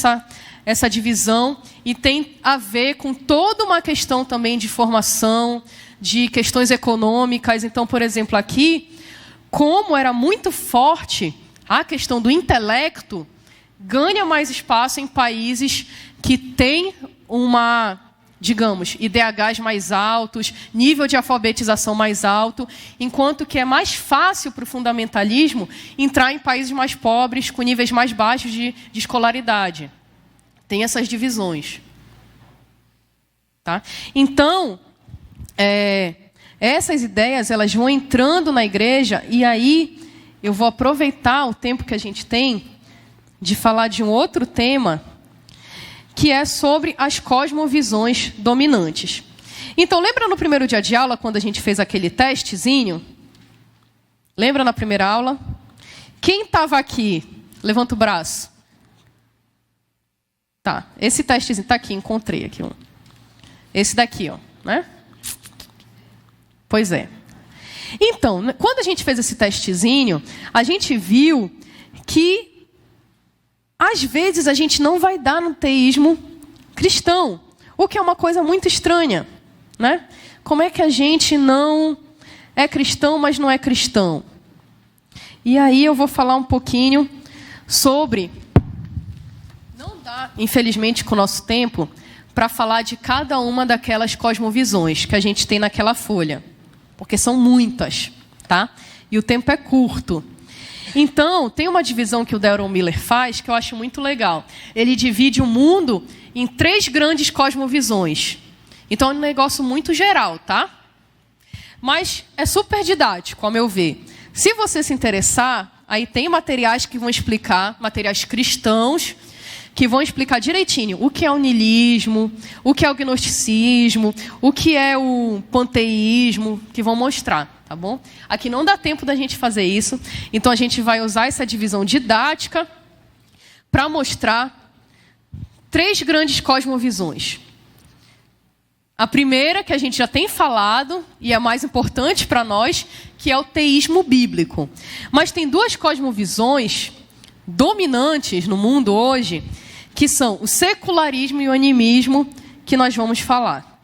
essa divisão e tem a ver com toda uma questão também de formação, de questões econômicas. Então, por exemplo, aqui, como era muito forte a questão do intelecto, ganha mais espaço em países que têm uma digamos, IDHs mais altos, nível de alfabetização mais alto, enquanto que é mais fácil para o fundamentalismo entrar em países mais pobres, com níveis mais baixos de escolaridade. Tem essas divisões. Tá? Então, essas ideias elas vão entrando na igreja, e aí eu vou aproveitar o tempo que a gente tem de falar de um outro tema, que é sobre as cosmovisões dominantes. Então, lembra no primeiro dia de aula, quando a gente fez aquele testezinho? Lembra na primeira aula? Quem estava aqui? Levanta o braço. Tá, esse testezinho está aqui, encontrei aqui um. Esse daqui, ó, né? Pois é. Então, quando a gente fez esse testezinho, a gente viu que às vezes a gente não vai dar no teísmo cristão, o que é uma coisa muito estranha, né? Como é que a gente não é cristão, mas não é cristão? E aí eu vou falar um pouquinho sobre... Não dá, infelizmente, com o nosso tempo, para falar de cada uma daquelas cosmovisões que a gente tem naquela folha, porque são muitas, tá? E o tempo é curto. Então, tem uma divisão que o Darrell Miller faz que eu acho muito legal. Ele divide o mundo em 3 grandes cosmovisões. Então, é um negócio muito geral, tá? Mas é super didático, ao meu ver. Se você se interessar, aí tem materiais que vão explicar, materiais cristãos, que vão explicar direitinho o que é o niilismo, o que é o gnosticismo, o que é o panteísmo, que vão mostrar. Tá bom? Aqui não dá tempo da gente fazer isso, então a gente vai usar essa divisão didática para mostrar 3 grandes cosmovisões. A primeira, que a gente já tem falado, e é mais importante para nós, que é o teísmo bíblico. Mas tem 2 cosmovisões dominantes no mundo hoje, que são o secularismo e o animismo, que nós vamos falar.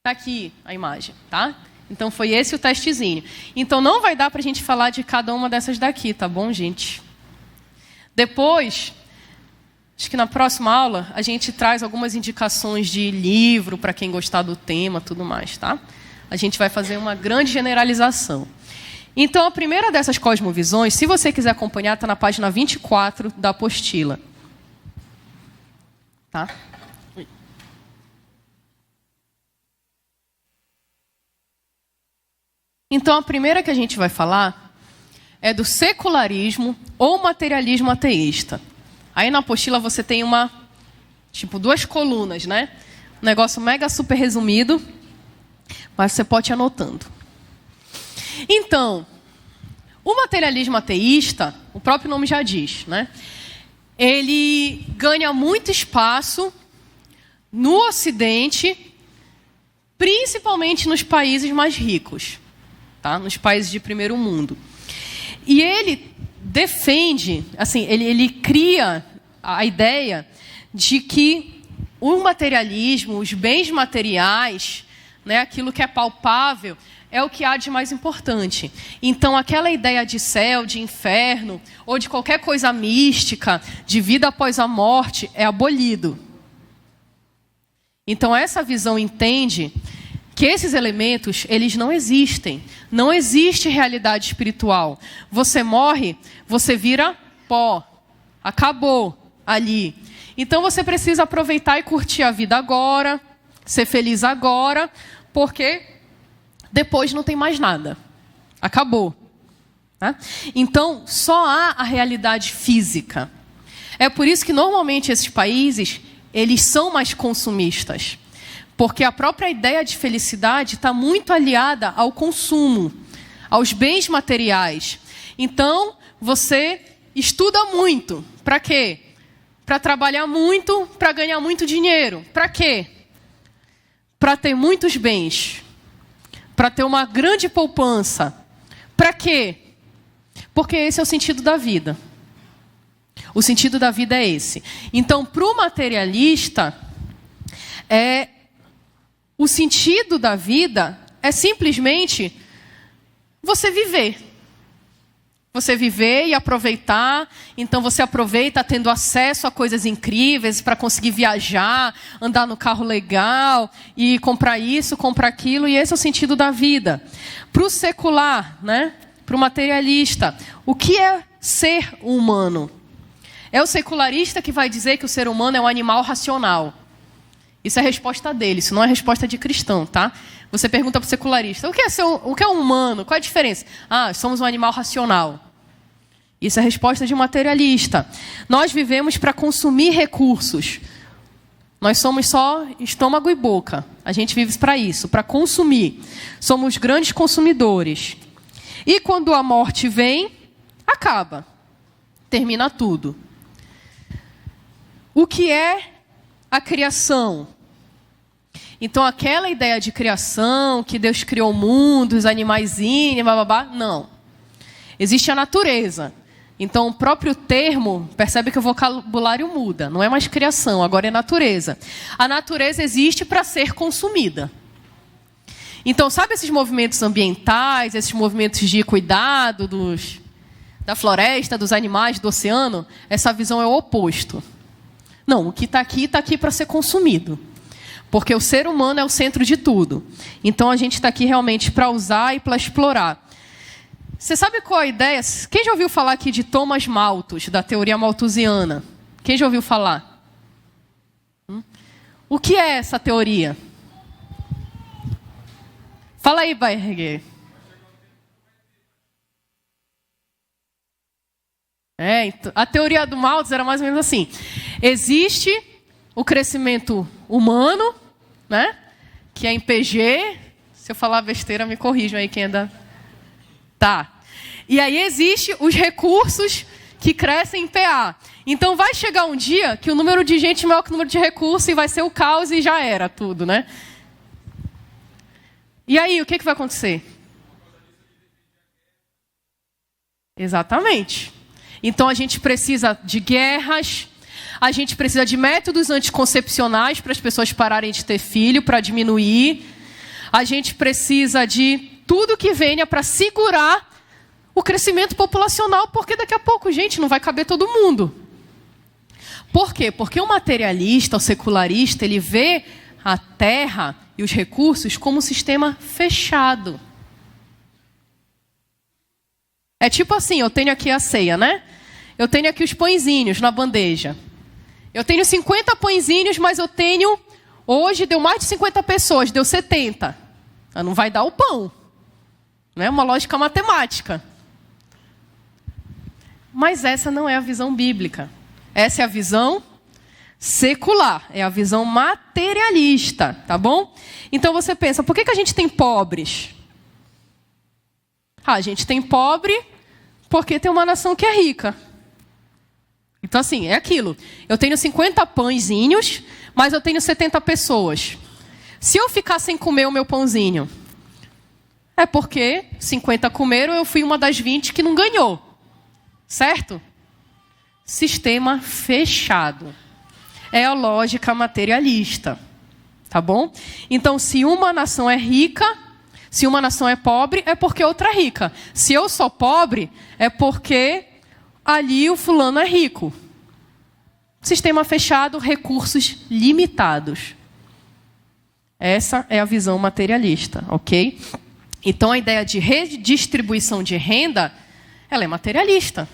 Está aqui a imagem, tá? Então, foi esse o testezinho. Então, não vai dar para a gente falar de cada uma dessas daqui, tá bom, gente? Depois, acho que na próxima aula, a gente traz algumas indicações de livro para quem gostar do tema, tudo mais, tá? A gente vai fazer uma grande generalização. Então, a primeira dessas cosmovisões, se você quiser acompanhar, está na página 24 da apostila. Tá? Então, a primeira que a gente vai falar é do secularismo ou materialismo ateísta. Aí na apostila você tem 2 colunas, né? Um negócio mega super resumido, mas você pode ir anotando. Então, o materialismo ateísta, o próprio nome já diz, né? Ele ganha muito espaço no Ocidente, principalmente nos países mais ricos. Tá? Nos países de primeiro mundo. E ele defende, assim, ele cria a ideia de que o materialismo, os bens materiais, né, aquilo que é palpável, é o que há de mais importante. Então, aquela ideia de céu, de inferno, ou de qualquer coisa mística, de vida após a morte, é abolido. Então, essa visão entende que esses elementos, eles não existem. Não existe realidade espiritual. Você morre, você vira pó. Acabou ali. Então você precisa aproveitar e curtir a vida agora, ser feliz agora, porque depois não tem mais nada. Acabou. Tá? Então, só há a realidade física. É por isso que normalmente esses países, eles são mais consumistas. Porque a própria ideia de felicidade está muito aliada ao consumo, aos bens materiais. Então, você estuda muito. Para quê? Para trabalhar muito, para ganhar muito dinheiro. Para quê? Para ter muitos bens. Para ter uma grande poupança. Para quê? Porque esse é o sentido da vida. O sentido da vida é esse. Então, para o materialista, o sentido da vida é simplesmente você viver. você viver e aproveitar. Então você aproveita tendo acesso a coisas incríveis para conseguir viajar, andar no carro legal e comprar isso, comprar aquilo. E esse é o sentido da vida. Para o secular, né? Para o materialista, o que é ser humano? É o secularista que vai dizer que o ser humano é um animal racional. Isso é a resposta dele, isso não é a resposta de cristão, tá? Você pergunta para o secularista, o que é um humano? Qual é a diferença? Somos um animal racional. Isso é a resposta de um materialista. Nós vivemos para consumir recursos. Nós somos só estômago e boca. A gente vive para isso, para consumir. Somos grandes consumidores. E quando a morte vem, acaba. Termina tudo. O que é a criação? Então, aquela ideia de criação, que Deus criou o mundo, os animaizinhos, bababá, não. Existe a natureza. Então, o próprio termo, percebe que o vocabulário muda. Não é mais criação, agora é natureza. A natureza existe para ser consumida. Então, sabe esses movimentos ambientais, esses movimentos de cuidado da floresta, dos animais, do oceano? Essa visão é o oposto. Não, o que está aqui para ser consumido. Porque o ser humano é o centro de tudo. Então, a gente está aqui realmente para usar e para explorar. Você sabe qual a ideia? Quem já ouviu falar aqui de Thomas Malthus, da teoria malthusiana? Quem já ouviu falar? O que é essa teoria? Fala aí, Berger. A teoria do Malthus era mais ou menos assim. Existe o crescimento humano, né? Que é em PG. Se eu falar besteira, me corrijam aí quem é da... Tá. E aí existe os recursos que crescem em PA. Então vai chegar um dia que o número de gente é maior que o número de recursos e vai ser o caos e já era tudo, né? E aí, o que vai acontecer? Exatamente. Então a gente precisa de guerras, a gente precisa de métodos anticoncepcionais para as pessoas pararem de ter filho, para diminuir. A gente precisa de tudo que venha para segurar o crescimento populacional, porque daqui a pouco, gente, não vai caber todo mundo. Por quê? Porque o materialista, o secularista, ele vê a terra e os recursos como um sistema fechado. É tipo assim, eu tenho aqui a ceia, né? Eu tenho aqui os pãezinhos na bandeja. Eu tenho 50 pãezinhos, mas eu tenho... Hoje deu mais de 50 pessoas, deu 70. Não vai dar o pão. Não é uma lógica matemática. Mas essa não é a visão bíblica. Essa é a visão secular. É a visão materialista, tá bom? Então você pensa, por que a gente tem pobres? A gente tem pobre porque tem uma nação que é rica. Então assim, é aquilo. Eu tenho 50 pãezinhos, mas eu tenho 70 pessoas. Se eu ficar sem comer o meu pãozinho... É porque 50 comeram, eu fui uma das 20 que não ganhou. Certo? Sistema fechado. É a lógica materialista. Tá bom? Então, se uma nação é rica, se uma nação é pobre, é porque outra é rica. Se eu sou pobre, é porque ali o fulano é rico. Sistema fechado, recursos limitados. Essa é a visão materialista, ok? Então, a ideia de redistribuição de renda, ela é materialista.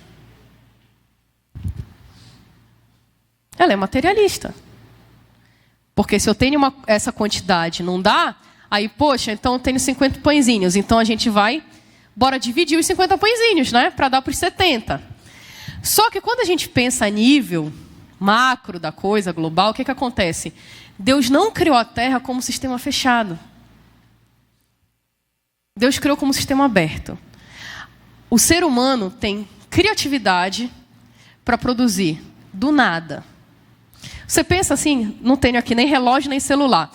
Ela é materialista. Porque se eu tenho essa quantidade não dá, aí, poxa, então eu tenho 50 pãezinhos. Então, a gente vai, bora dividir os 50 pãezinhos, né? Para dar para os 70. Só que quando a gente pensa a nível macro da coisa, global, o que acontece? Deus não criou a Terra como sistema fechado. Deus criou como sistema aberto. O ser humano tem criatividade para produzir do nada. Você pensa assim, não tenho aqui nem relógio nem celular.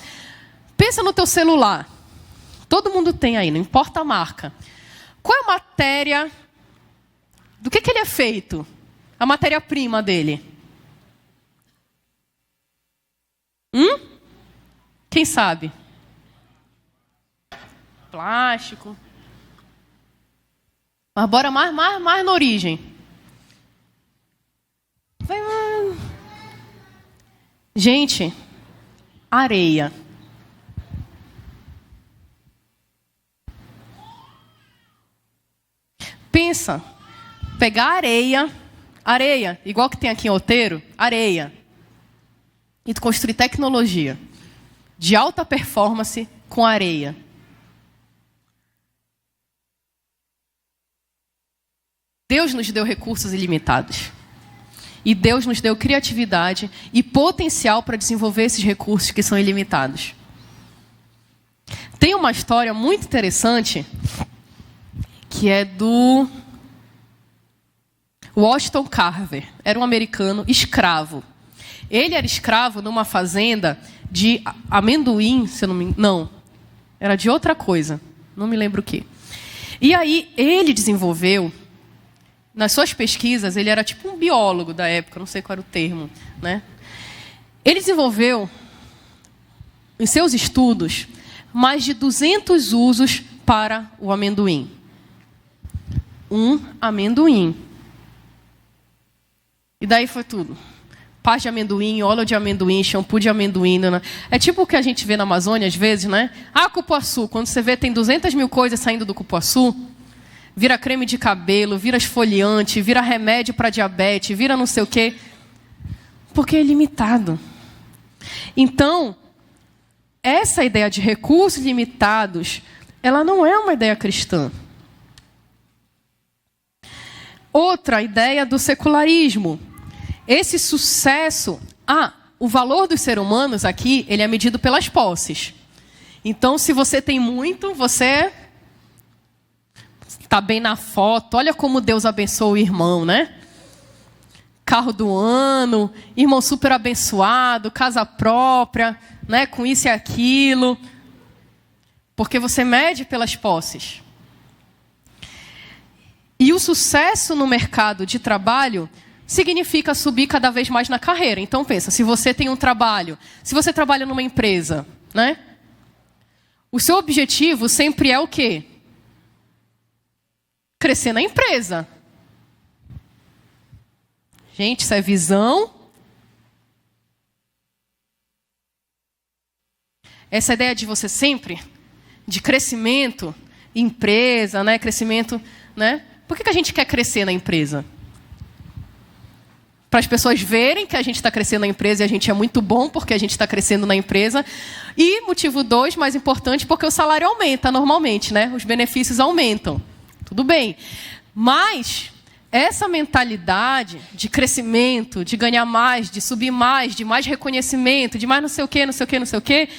Pensa no teu celular. Todo mundo tem aí, não importa a marca. Qual é a matéria? Do que ele é feito? A matéria-prima dele? Quem sabe? Plástico. Mas bora mais na origem. Gente, areia. Pensa, pegar areia, igual que tem aqui em Outeiro, areia, e tu construir tecnologia de alta performance com areia. Deus nos deu recursos ilimitados. E Deus nos deu criatividade e potencial para desenvolver esses recursos que são ilimitados. Tem uma história muito interessante que é do Washington Carver. Era um americano escravo. Ele era escravo numa fazenda de amendoim, se eu não me engano. Não, era de outra coisa. Não me lembro o quê. E aí ele desenvolveu, nas suas pesquisas, ele era tipo um biólogo da época, não sei qual era o termo, né? Ele desenvolveu, em seus estudos, mais de 200 usos para o amendoim. Um amendoim. E daí foi tudo. Paz de amendoim, óleo de amendoim, shampoo de amendoim. Né? É tipo o que a gente vê na Amazônia, às vezes, né? Ah, cupuaçu. Quando você vê, tem 200 mil coisas saindo do cupuaçu. Vira creme de cabelo, vira esfoliante, vira remédio para diabetes, vira não sei o quê. Porque é limitado. Então, essa ideia de recursos limitados, ela não é uma ideia cristã. Outra ideia do secularismo. Esse sucesso... o valor dos seres humanos aqui, ele é medido pelas posses. Então, se você tem muito, você está bem na foto. Olha como Deus abençoa o irmão, né? Carro do ano, irmão super abençoado, casa própria, né? Com isso e aquilo. Porque você mede pelas posses. E o sucesso no mercado de trabalho significa subir cada vez mais na carreira. Então pensa, se você tem um trabalho, se você trabalha numa empresa, né? O seu objetivo sempre é o quê? Crescer na empresa. Gente, isso é visão. Essa ideia de você sempre, de crescimento, empresa, né? Crescimento, né? Por que a gente quer crescer na empresa? Para as pessoas verem que a gente está crescendo na empresa e a gente é muito bom porque a gente está crescendo na empresa. E motivo 2, mais importante, porque o salário aumenta normalmente, né? Os benefícios aumentam. Tudo bem. Mas essa mentalidade de crescimento, de ganhar mais, de subir mais, de mais reconhecimento, de mais não sei o quê, não sei o quê, não sei o quê,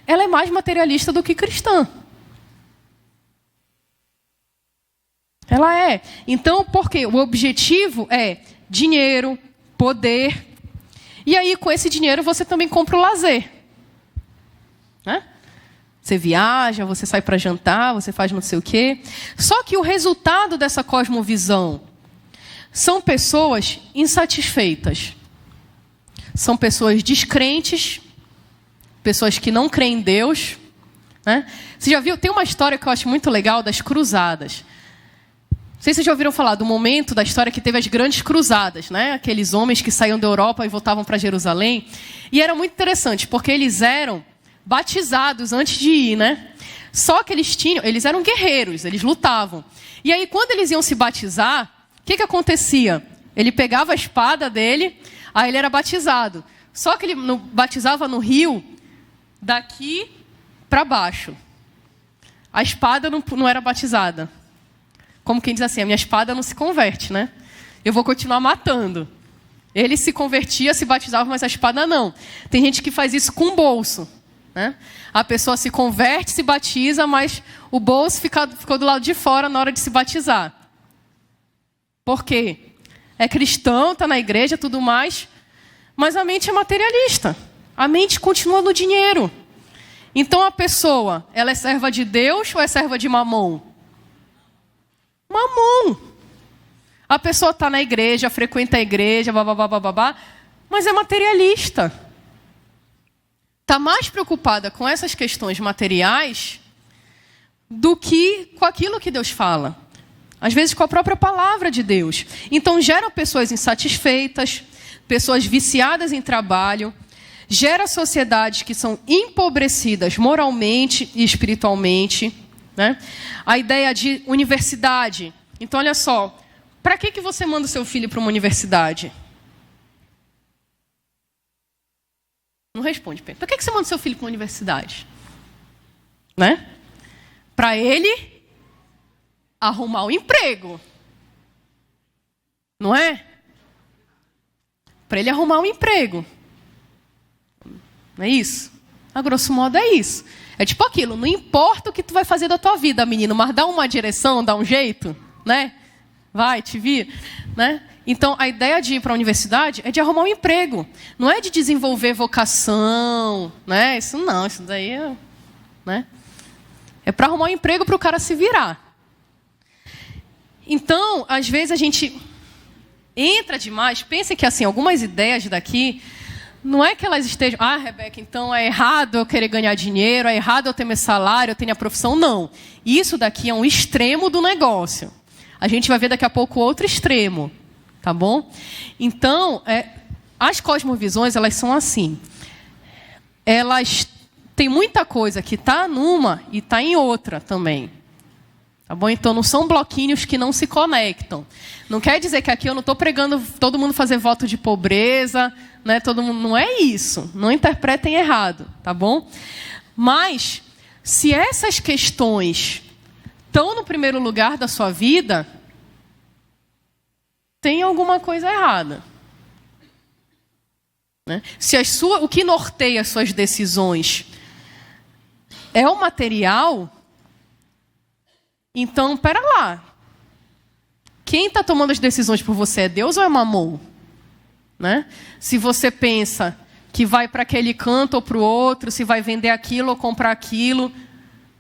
ela é mais materialista do que cristã. Ela é. Então, por quê? O objetivo é dinheiro, poder. E aí, com esse dinheiro, você também compra o lazer. Né? Você viaja, você sai para jantar, você faz não sei o quê. Só que o resultado dessa cosmovisão são pessoas insatisfeitas. São pessoas descrentes, pessoas que não creem em Deus. Né? Você já viu? Tem uma história que eu acho muito legal das cruzadas. Não sei se vocês já ouviram falar do momento da história que teve as grandes cruzadas, né? Aqueles homens que saíam da Europa e voltavam para Jerusalém. E era muito interessante, porque eles eram batizados antes de ir, né? Só que eles eram guerreiros, eles lutavam. E aí, quando eles iam se batizar, o que acontecia? Ele pegava a espada dele, aí ele era batizado. Só que ele batizava no rio daqui para baixo. A espada não era batizada. Como quem diz assim, a minha espada não se converte, né? Eu vou continuar matando. Ele se convertia, se batizava, mas a espada não. Tem gente que faz isso com o bolso. Né? A pessoa se converte, se batiza, mas o bolso ficou do lado de fora na hora de se batizar. Por quê? É cristão, está na igreja, tudo mais, mas a mente é materialista. A mente continua no dinheiro. Então a pessoa, ela é serva de Deus ou é serva de Mamon? Mamon. A pessoa está na igreja, frequenta a igreja, babá, mas é materialista. Está mais preocupada com essas questões materiais do que com aquilo que Deus fala. Às vezes com a própria palavra de Deus. Então gera pessoas insatisfeitas, pessoas viciadas em trabalho, gera sociedades que são empobrecidas moralmente e espiritualmente, né? A ideia de universidade. Então, olha só, para que você manda o seu filho para uma universidade? Não responde, Pedro. Para que você manda o seu filho para uma universidade? Né? Para ele arrumar um emprego. Não é? Para ele arrumar um emprego. Não é isso? A grosso modo é isso. É tipo aquilo, não importa o que tu vai fazer da tua vida, menino, mas dá uma direção, dá um jeito, né? Vai, te vira, né? Então, a ideia de ir para a universidade é de arrumar um emprego. Não é de desenvolver vocação, né? Isso não, isso daí é... né? É para arrumar um emprego para o cara se virar. Então, às vezes a gente entra demais, pensa que assim, algumas ideias daqui, não é que elas estejam, Rebeca, então é errado eu querer ganhar dinheiro, é errado eu ter meu salário, eu ter minha profissão. Não. Isso daqui é um extremo do negócio. A gente vai ver daqui a pouco outro extremo. Tá bom? Então, as cosmovisões, elas são assim. Elas têm muita coisa que está numa e está em outra também. Tá bom? Então, não são bloquinhos que não se conectam. Não quer dizer que aqui eu não estou pregando todo mundo fazer voto de pobreza, né? Todo mundo, não é isso. Não interpretem errado, tá bom? Mas, se essas questões estão no primeiro lugar da sua vida, tem alguma coisa errada. Né? Se o que norteia as suas decisões é o material, então, pera lá. Quem está tomando as decisões por você é Deus ou é Mamon? Né? Se você pensa que vai para aquele canto ou para o outro, se vai vender aquilo ou comprar aquilo,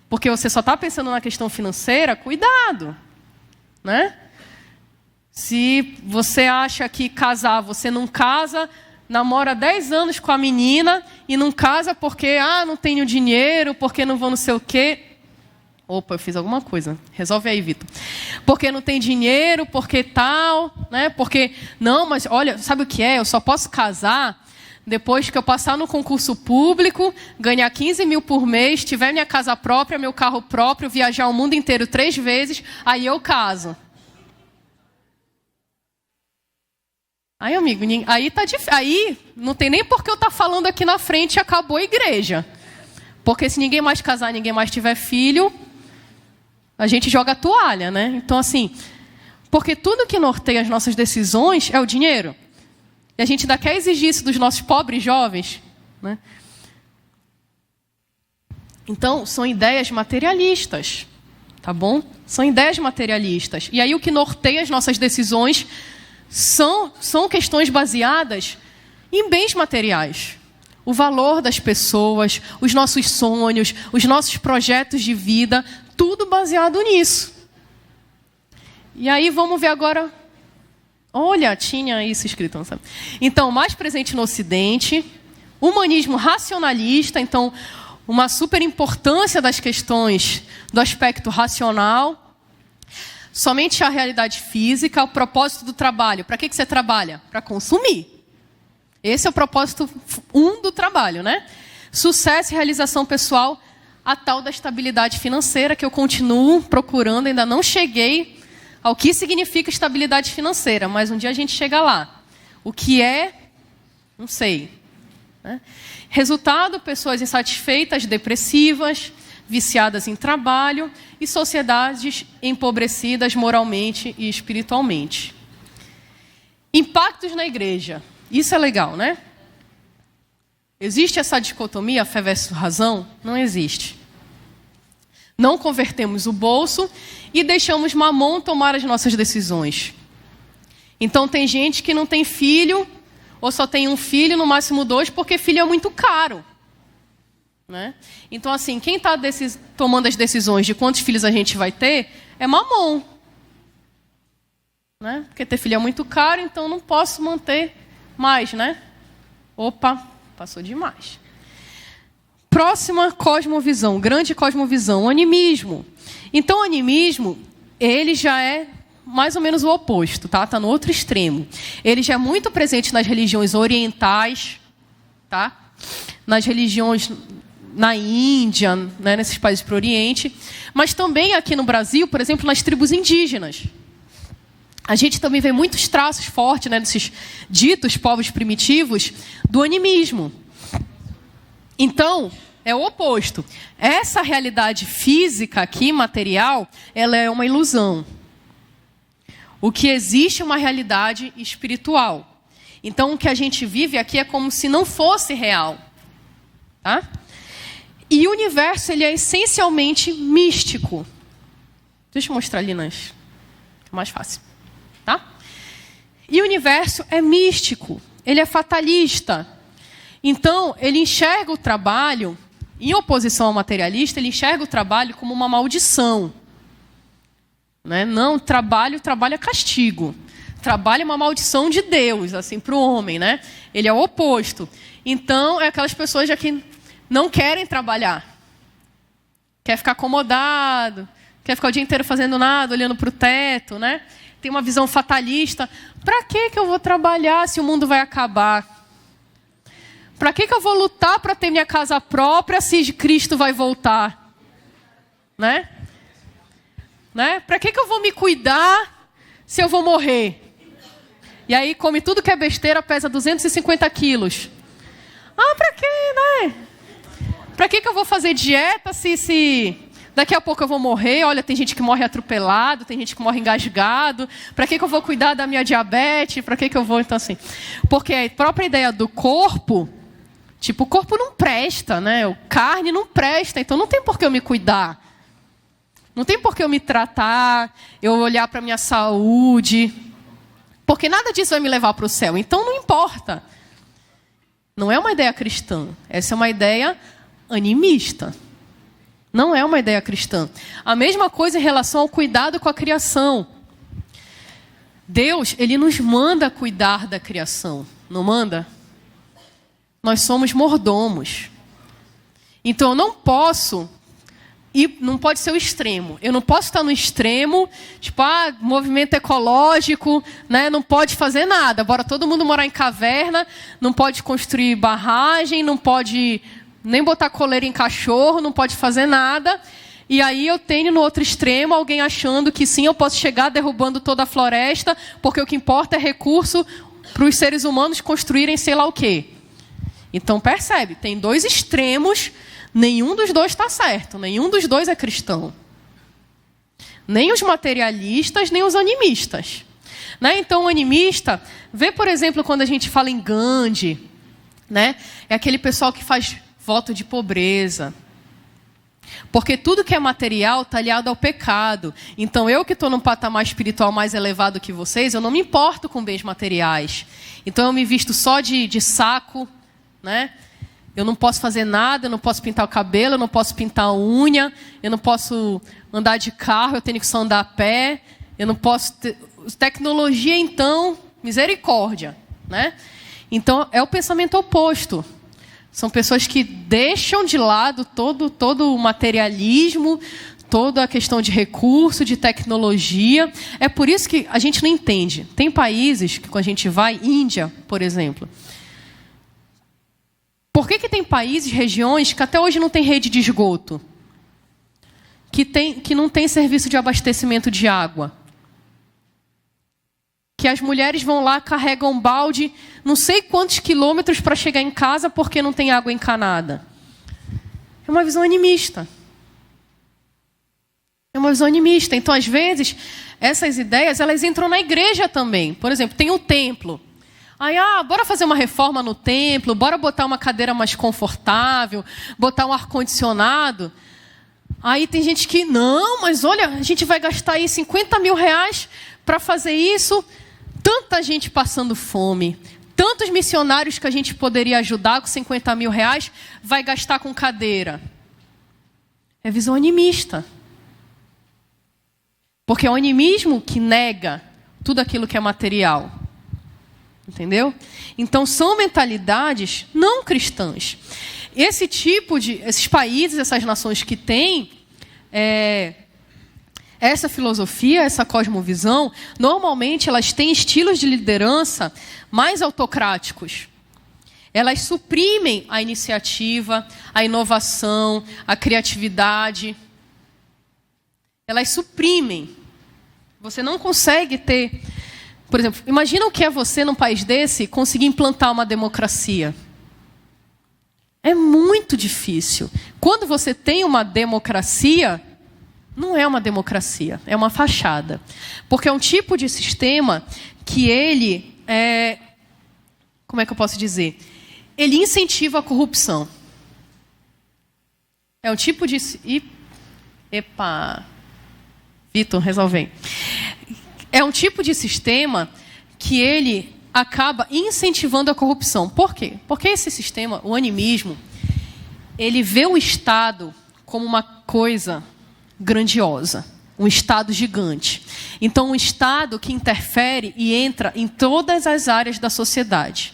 porque você só está pensando na questão financeira, cuidado. Né? Se você acha que casar, você não casa, namora 10 anos com a menina e não casa porque não tenho dinheiro, porque não vou não sei o quê. Opa, eu fiz alguma coisa. Resolve aí, Vitor. Porque não tem dinheiro, porque tal, né? Porque, não, mas olha, sabe o que é? Eu só posso casar depois que eu passar no concurso público, ganhar 15 mil por mês, tiver minha casa própria, meu carro próprio, viajar o mundo inteiro 3 vezes, aí eu caso. Aí, amigo, aí tá difícil. Aí não tem nem por que eu estar falando aqui na frente e acabou a igreja. Porque se ninguém mais casar, ninguém mais tiver filho, a gente joga a toalha, né? Então, assim, porque tudo que norteia as nossas decisões é o dinheiro. E a gente ainda quer exigir isso dos nossos pobres jovens, né? Então, são ideias materialistas, tá bom? São ideias materialistas. E aí o que norteia as nossas decisões são questões baseadas em bens materiais. O valor das pessoas, os nossos sonhos, os nossos projetos de vida, tudo baseado nisso. E aí vamos ver agora... Olha, tinha isso escrito, não sabe? Então, mais presente no Ocidente, humanismo racionalista, então, uma super importância das questões do aspecto racional, somente a realidade física, o propósito do trabalho. Para que você trabalha? Para consumir. Esse é o propósito 1 do trabalho, né? Sucesso e realização pessoal, a tal da estabilidade financeira, que eu continuo procurando, ainda não cheguei ao que significa estabilidade financeira, mas um dia a gente chega lá. O que é, não sei. Né? Resultado, pessoas insatisfeitas, depressivas, viciadas em trabalho e sociedades empobrecidas moralmente e espiritualmente. Impactos na igreja. Isso é legal, né? Existe essa dicotomia, fé versus razão? Não existe. Não convertemos o bolso e deixamos Mamon tomar as nossas decisões. Então tem gente que não tem filho, ou só tem um filho, no máximo 2, porque filho é muito caro. Né? Então, assim, quem está tomando as decisões de quantos filhos a gente vai ter é Mamon. Né? Porque ter filho é muito caro, então não posso manter mais, né? Opa, passou demais. Próxima cosmovisão, grande cosmovisão, o animismo. Então, o animismo ele já é mais ou menos o oposto, tá? Está no outro extremo. Ele já é muito presente nas religiões orientais, tá? Nas religiões na Índia, né? Nesses países para o Oriente, mas também aqui no Brasil, por exemplo, nas tribos indígenas. A gente também vê muitos traços fortes, né, desses ditos povos primitivos do animismo. Então, é o oposto. Essa realidade física aqui, material, ela é uma ilusão. O que existe é uma realidade espiritual. Então, o que a gente vive aqui é como se não fosse real. Tá? E o universo, ele é essencialmente místico. Deixa eu mostrar ali nas... mais fácil. Tá? E o universo é místico. Ele é fatalista. Então, ele enxerga o trabalho, em oposição ao materialista, ele enxerga o trabalho como uma maldição. Né? Não, trabalho é castigo. Trabalho é uma maldição de Deus, assim, para o homem, né? Ele é o oposto. Então, é aquelas pessoas já que não querem trabalhar. Quer ficar acomodado, quer ficar o dia inteiro fazendo nada, olhando para o teto, né? Tem uma visão fatalista. Para que eu vou trabalhar se o mundo vai acabar? Para que eu vou lutar para ter minha casa própria se Cristo vai voltar? Né? Para que eu vou me cuidar se eu vou morrer? E aí come tudo que é besteira, pesa 250 quilos. Para quê, né? Para que eu vou fazer dieta se daqui a pouco eu vou morrer? Olha, tem gente que morre atropelado, tem gente que morre engasgado. Para que eu vou cuidar da minha diabetes? Para que eu vou, então assim? Porque a própria ideia do corpo, tipo, o corpo não presta, né? O carne não presta, então não tem por que eu me cuidar. Não tem por que eu me tratar, eu olhar para a minha saúde. Porque nada disso vai me levar para o céu. Então não importa. Não é uma ideia cristã. Essa é uma ideia animista. Não é uma ideia cristã. A mesma coisa em relação ao cuidado com a criação. Deus, ele nos manda cuidar da criação. Não manda? Nós somos mordomos. Então eu não posso... E não pode ser o extremo. Eu não posso estar no extremo, tipo, movimento ecológico, né? Não pode fazer nada. Bora todo mundo morar em caverna, não pode construir barragem, não pode nem botar coleira em cachorro, não pode fazer nada. E aí eu tenho no outro extremo alguém achando que sim, eu posso chegar derrubando toda a floresta, porque o que importa é recurso para os seres humanos construírem sei lá o quê. Então percebe, tem dois extremos. Nenhum dos dois está certo, nenhum dos dois é cristão. Nem os materialistas, nem os animistas. Né? Então, o animista, vê, por exemplo, quando a gente fala em Gandhi, né? É aquele pessoal que faz voto de pobreza. Porque tudo que é material está aliado ao pecado. Então, eu que estou num patamar espiritual mais elevado que vocês, eu não me importo com bens materiais. Então, eu me visto só de saco, né? Eu não posso fazer nada, eu não posso pintar o cabelo, eu não posso pintar a unha, eu não posso andar de carro, eu tenho que só andar a pé, eu não posso... Tecnologia, então, misericórdia, né? Então, é o pensamento oposto. São pessoas que deixam de lado todo o materialismo, toda a questão de recurso, de tecnologia. É por isso que a gente não entende. Tem países que, quando a gente vai, Índia, por exemplo... Por que tem países, regiões, que até hoje não tem rede de esgoto? Que não tem serviço de abastecimento de água? Que as mulheres vão lá, carregam um balde, não sei quantos quilômetros para chegar em casa porque não tem água encanada. É uma visão animista. É uma visão animista. Então, às vezes, essas ideias, elas entram na igreja também. Por exemplo, tem um templo. Aí, bora fazer uma reforma no templo, bora botar uma cadeira mais confortável, botar um ar-condicionado. Aí tem gente que, não, mas olha, a gente vai gastar aí 50 mil reais para fazer isso. Tanta gente passando fome, tantos missionários que a gente poderia ajudar com 50 mil reais, vai gastar com cadeira. É visão animista. Porque é o animismo que nega tudo aquilo que é material. Entendeu? Então, são mentalidades não cristãs. Esses países, essas nações que têm essa filosofia, essa cosmovisão, normalmente elas têm estilos de liderança mais autocráticos. Elas suprimem a iniciativa, a inovação, a criatividade. Elas suprimem. Você não consegue ter... Por exemplo, imagina o que é você, num país desse, conseguir implantar uma democracia. É muito difícil. Quando você tem uma democracia, não é uma democracia, é uma fachada. Porque é um tipo de sistema que ele é... Como é que eu posso dizer? Ele incentiva a corrupção. É um tipo de... Epa! Vitor, resolve. É um tipo de sistema que ele acaba incentivando a corrupção. Por quê? Porque esse sistema, o animismo, ele vê o Estado como uma coisa grandiosa, um Estado gigante. Então, um Estado que interfere e entra em todas as áreas da sociedade.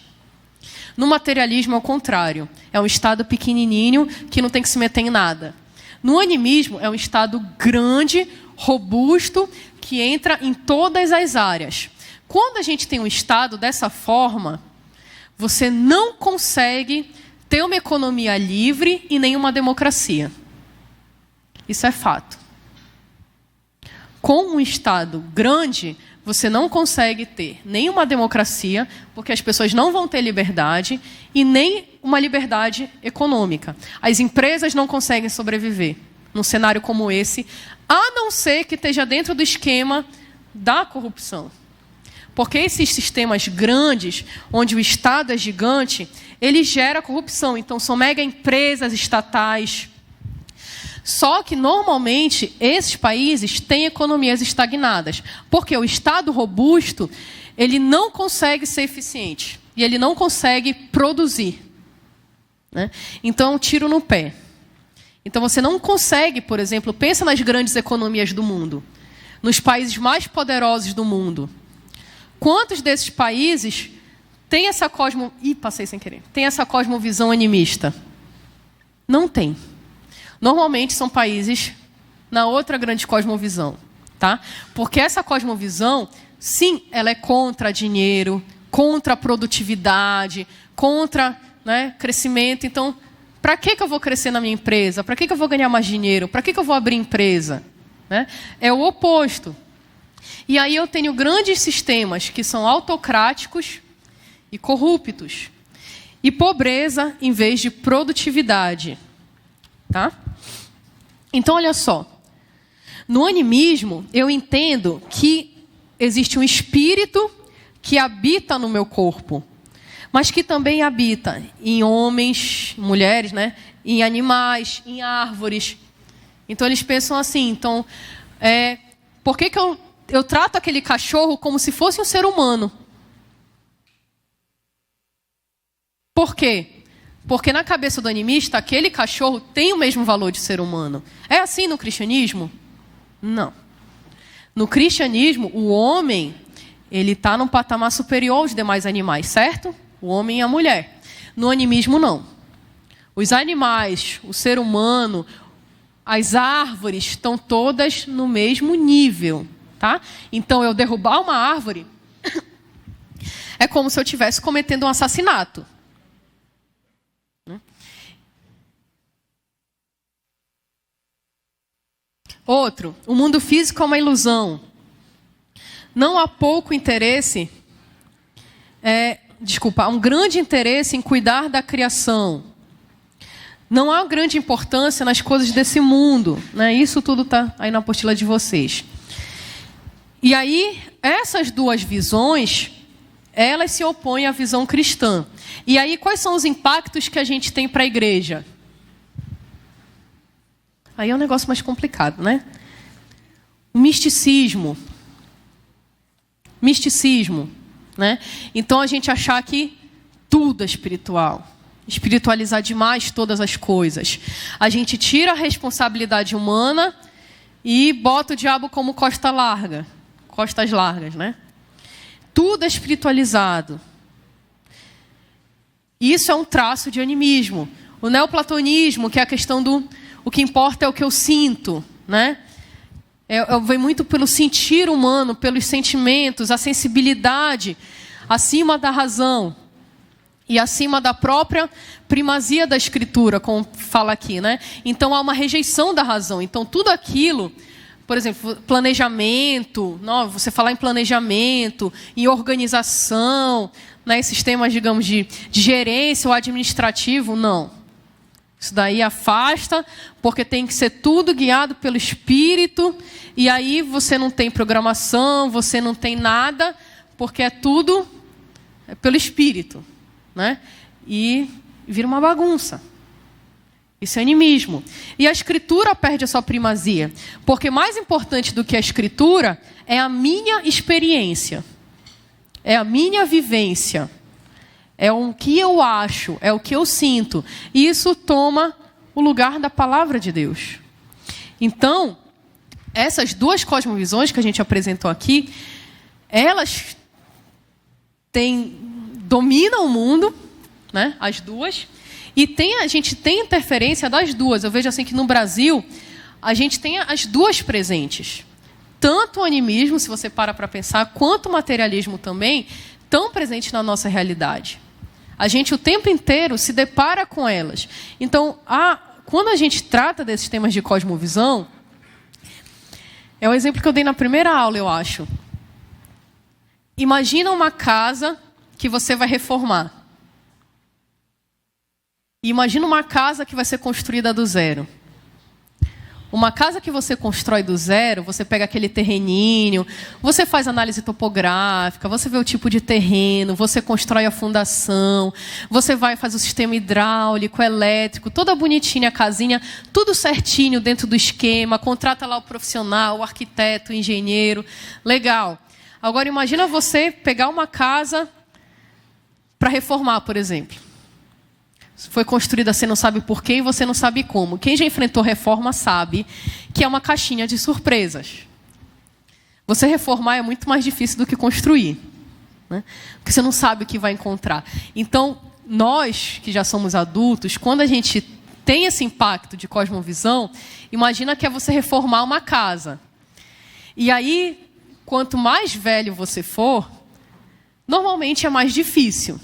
No materialismo, ao contrário. É um Estado pequenininho que não tem que se meter em nada. No animismo, é um Estado grande, robusto, que entra em todas as áreas. Quando a gente tem um Estado dessa forma, você não consegue ter uma economia livre e nem uma democracia. Isso é fato. Com um Estado grande, você não consegue ter nem uma democracia, porque as pessoas não vão ter liberdade, e nem uma liberdade econômica. As empresas não conseguem sobreviver num cenário como esse, a não ser que esteja dentro do esquema da corrupção. Porque esses sistemas grandes, onde o Estado é gigante, ele gera corrupção. Então, são mega empresas estatais. Só que, normalmente, esses países têm economias estagnadas. Porque o Estado robusto, ele não consegue ser eficiente. E ele não consegue produzir. Né? Então, é um tiro no pé. Então, você não consegue, por exemplo, pensa nas grandes economias do mundo. Nos países mais poderosos do mundo. Quantos desses países têm essa Tem essa cosmovisão animista? Não tem. Normalmente são países na outra grande cosmovisão, tá? Porque essa cosmovisão, sim, ela é contra dinheiro, contra a produtividade, contra, né, crescimento. Então, para que eu vou crescer na minha empresa? Para que eu vou ganhar mais dinheiro? Para que eu vou abrir empresa? Né? É o oposto. E aí eu tenho grandes sistemas que são autocráticos e corruptos. E pobreza em vez de produtividade. Tá? Então, olha só. No animismo, eu entendo que existe um espírito que habita no meu corpo, mas que também habita em homens, mulheres, né? Em animais, em árvores. Então, eles pensam assim, então, por que eu trato aquele cachorro como se fosse um ser humano? Por quê? Porque na cabeça do animista, aquele cachorro tem o mesmo valor de ser humano. É assim no cristianismo? Não. No cristianismo, o homem, ele está num patamar superior aos demais animais, certo? O homem e a mulher. No animismo, não. Os animais, o ser humano, as árvores estão todas no mesmo nível, tá? Então, eu derrubar uma árvore é como se eu estivesse cometendo um assassinato. Outro, o mundo físico é uma ilusão. Não há pouco interesse, há um grande interesse em cuidar da criação. Não há grande importância nas coisas desse mundo. Né? Isso tudo está aí na apostila de vocês. E aí, essas duas visões, elas se opõem à visão cristã. E aí, quais são os impactos que a gente tem para a igreja? Aí é um negócio mais complicado, né? O misticismo. Misticismo, né? Então, a gente achar que tudo é espiritual. Espiritualizar demais todas as coisas. A gente tira a responsabilidade humana e bota o diabo como costas largas, né? Tudo é espiritualizado. Isso é um traço de animismo. O neoplatonismo, que é a questão do o que importa é o que eu sinto, né? Vem muito pelo sentir humano, pelos sentimentos, a sensibilidade, acima da razão e acima da própria primazia da Escritura, como fala aqui, né? Então há uma rejeição da razão. Então tudo aquilo, por exemplo, planejamento, não, você falar em planejamento, em organização, né, esses temas, digamos, de gerência ou administrativo, não. Isso daí afasta, porque tem que ser tudo guiado pelo Espírito, e aí você não tem programação, você não tem nada, porque é tudo pelo Espírito, né? E vira uma bagunça. Isso é animismo. E a Escritura perde a sua primazia, porque mais importante do que a Escritura é a minha experiência, é a minha vivência. É o que eu acho, é o que eu sinto. E isso toma o lugar da palavra de Deus. Então, essas duas cosmovisões que a gente apresentou aqui, elas dominam o mundo, né? As duas. E a gente tem interferência das duas. Eu vejo assim que no Brasil, a gente tem as duas presentes. Tanto o animismo, se você para pensar, quanto o materialismo também, tão presente na nossa realidade. A gente o tempo inteiro se depara com elas. Então, quando a gente trata desses temas de cosmovisão, é o exemplo que eu dei na primeira aula, eu acho. Imagina uma casa que você vai reformar. E imagina uma casa que vai ser construída do zero. Uma casa que você constrói do zero, você pega aquele terreninho, você faz análise topográfica, você vê o tipo de terreno, você constrói a fundação, você vai fazer o sistema hidráulico, elétrico, toda bonitinha a casinha, tudo certinho dentro do esquema, contrata lá o profissional, o arquiteto, o engenheiro, legal. Agora imagina você pegar uma casa para reformar, por exemplo. Foi construída, você não sabe por quê e você não sabe como. Quem já enfrentou reforma sabe que é uma caixinha de surpresas. Você reformar é muito mais difícil do que construir, né? Porque você não sabe o que vai encontrar. Então, nós que já somos adultos, quando a gente tem esse impacto de cosmovisão, imagina que é você reformar uma casa. E aí, quanto mais velho você for, normalmente é mais difícil.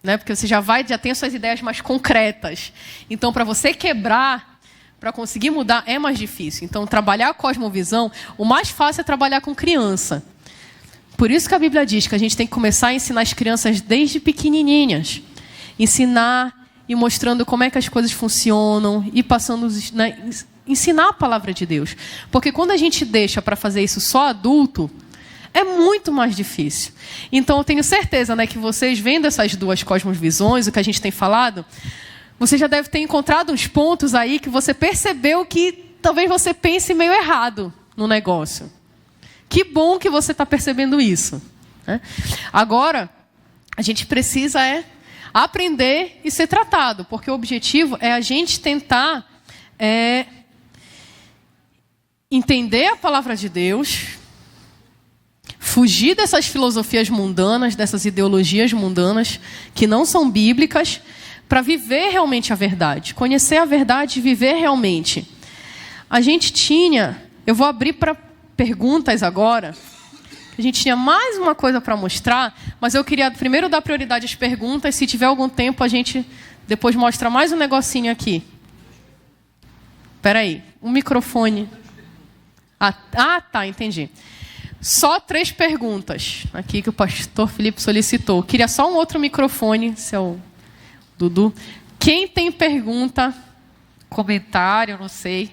Né? Porque você já tem as suas ideias mais concretas. Então, para você quebrar, para conseguir mudar, é mais difícil. Então, trabalhar a cosmovisão, o mais fácil é trabalhar com criança. Por isso que a Bíblia diz que a gente tem que começar a ensinar as crianças desde pequenininhas. Ensinar e mostrando como é que as coisas funcionam e passando, né, ensinar a palavra de Deus. Porque quando a gente deixa para fazer isso só adulto, é muito mais difícil. Então, eu tenho certeza, né, que vocês, vendo essas duas cosmovisões, o que a gente tem falado, você já deve ter encontrado uns pontos aí que você percebeu que talvez você pense meio errado no negócio. Que bom que você está percebendo isso, né? Agora, a gente precisa aprender e ser tratado, porque o objetivo é a gente tentar entender a palavra de Deus, fugir dessas filosofias mundanas, dessas ideologias mundanas que não são bíblicas, para viver realmente a verdade, conhecer a verdade e viver realmente. A gente tinha, eu vou abrir para perguntas agora, a gente tinha mais uma coisa para mostrar, mas eu queria primeiro dar prioridade às perguntas, se tiver algum tempo a gente depois mostra mais um negocinho aqui. Espera aí, um microfone. Tá, entendi. Só 3 perguntas aqui que o pastor Felipe solicitou. Queria só um outro microfone, seu Dudu. Quem tem pergunta, comentário, não sei.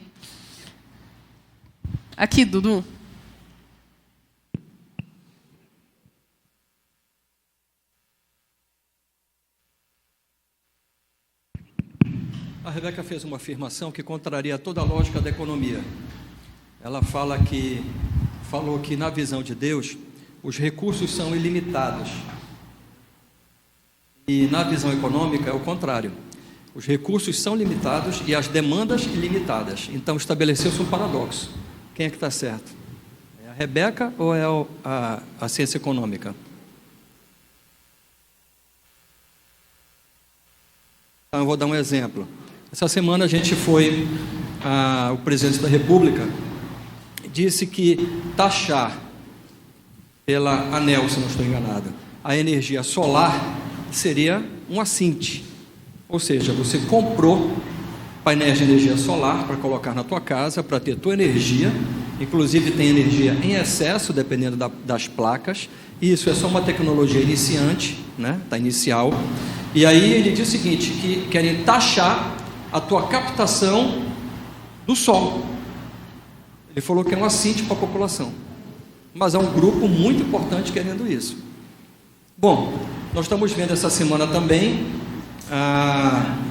Aqui, Dudu. A Rebeca fez uma afirmação que contraria toda a lógica da economia. Ela falou que na visão de Deus, os recursos são ilimitados. E na visão econômica é o contrário. Os recursos são limitados e as demandas ilimitadas. Então estabeleceu-se um paradoxo. Quem é que está certo? É a Rebeca ou é a ciência econômica? Então, eu vou dar um exemplo. Essa semana a gente foi, o presidente da República disse que taxar pela ANEEL, se não estou enganado, a energia solar seria um assinte. Ou seja, você comprou painéis de energia solar para colocar na tua casa, para ter tua energia, inclusive tem energia em excesso, dependendo das placas. Isso é só uma tecnologia iniciante, né? Tá inicial. E aí ele diz o seguinte, que querem taxar a tua captação do sol. Ele falou que é um assinte para a população, mas há um grupo muito importante querendo isso. Bom, nós estamos vendo essa semana também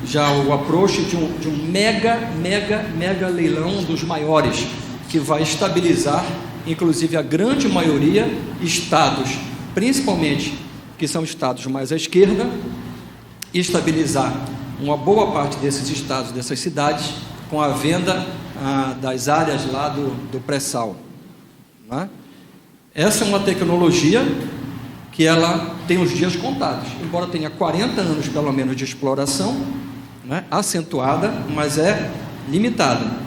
já o approach de um mega leilão, um dos maiores, que vai estabilizar, inclusive a grande maioria, estados, principalmente que são estados mais à esquerda, estabilizar uma boa parte desses estados, dessas cidades, com a venda das áreas lá do pré-sal, né? Essa é uma tecnologia que ela tem os dias contados, embora tenha 40 anos pelo menos de exploração, né, acentuada, mas é limitada.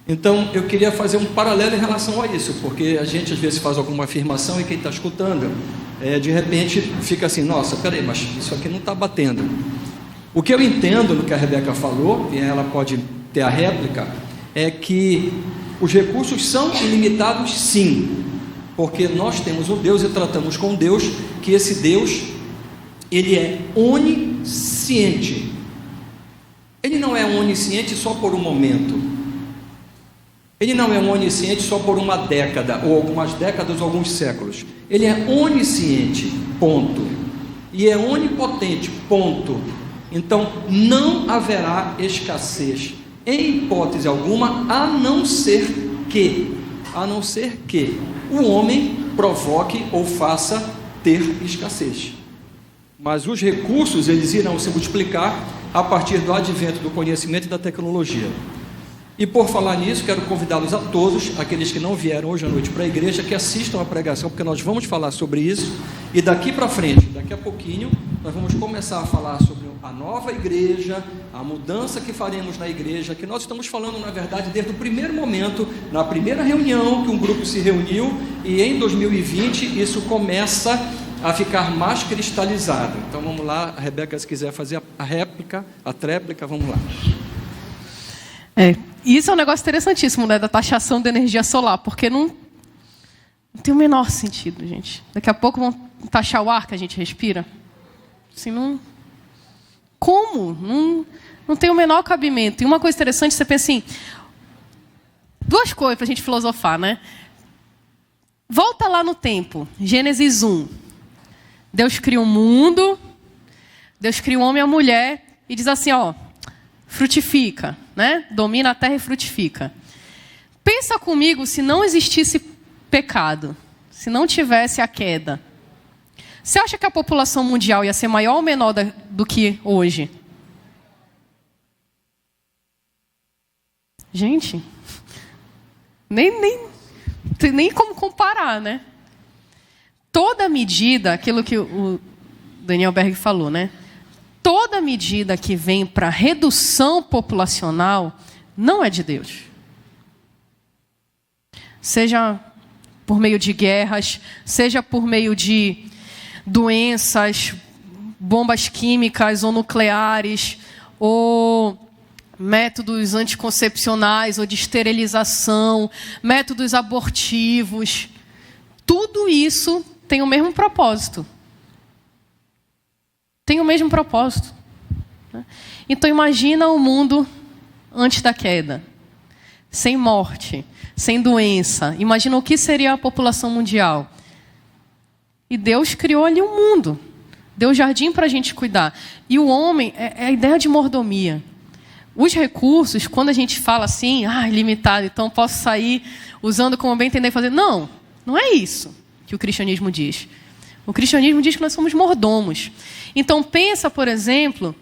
Então eu queria fazer um paralelo em relação a isso, porque a gente às vezes faz alguma afirmação e quem está escutando, de repente fica assim, nossa, peraí, mas isso aqui não está batendo. O que eu entendo no que a Rebeca falou, e ela pode ter a réplica, é que os recursos são ilimitados, sim, porque nós temos um Deus e tratamos com Deus, que esse Deus, ele é onisciente. Ele não é onisciente só por um momento. Ele não é onisciente só por uma década, ou algumas décadas, ou alguns séculos. Ele é onisciente, ponto. E é onipotente, ponto. Então, não haverá escassez, em hipótese alguma, a não ser que o homem provoque ou faça ter escassez. Mas os recursos, eles irão se multiplicar a partir do advento do conhecimento e da tecnologia. E por falar nisso, quero convidá-los a todos, aqueles que não vieram hoje à noite para a igreja, que assistam a pregação, porque nós vamos falar sobre isso, e daqui para frente, daqui a pouquinho, nós vamos começar a falar sobre a nova igreja, a mudança que faremos na igreja, que nós estamos falando, na verdade, desde o primeiro momento, na primeira reunião que um grupo se reuniu, e em 2020 isso começa a ficar mais cristalizado. Então vamos lá, a Rebeca, se quiser fazer a réplica, a tréplica, vamos lá. Isso é um negócio interessantíssimo, né, da taxação da energia solar, porque não tem o menor sentido, gente. Daqui a pouco vão taxar o ar que a gente respira. Assim, não... Como? Não tem o menor cabimento. E uma coisa interessante, você pensa assim, duas coisas para a gente filosofar, né? Volta lá no tempo, Gênesis 1. Deus cria o mundo, Deus cria o homem e a mulher, e diz assim, ó, frutifica, né? Domina a terra e frutifica. Pensa comigo se não existisse pecado, se não tivesse a queda. Você acha que a população mundial ia ser maior ou menor do que hoje? Gente, nem como comparar, né? Toda medida, aquilo que o Daniel Berg falou, né? Toda medida que vem para redução populacional não é de Deus. Seja por meio de guerras, seja por meio de doenças, bombas químicas ou nucleares, ou métodos anticoncepcionais ou de esterilização, métodos abortivos. Tudo isso tem o mesmo propósito. Tem o mesmo propósito. Então imagina o mundo antes da queda. Sem morte, sem doença. Imagina o que seria a população mundial. E Deus criou ali um mundo. Deu jardim para a gente cuidar. E o homem, é a ideia de mordomia. Os recursos, quando a gente fala assim, limitado, então posso sair usando como bem entender e fazer. Não é isso que o cristianismo diz. O cristianismo diz que nós somos mordomos. Então pensa, por exemplo,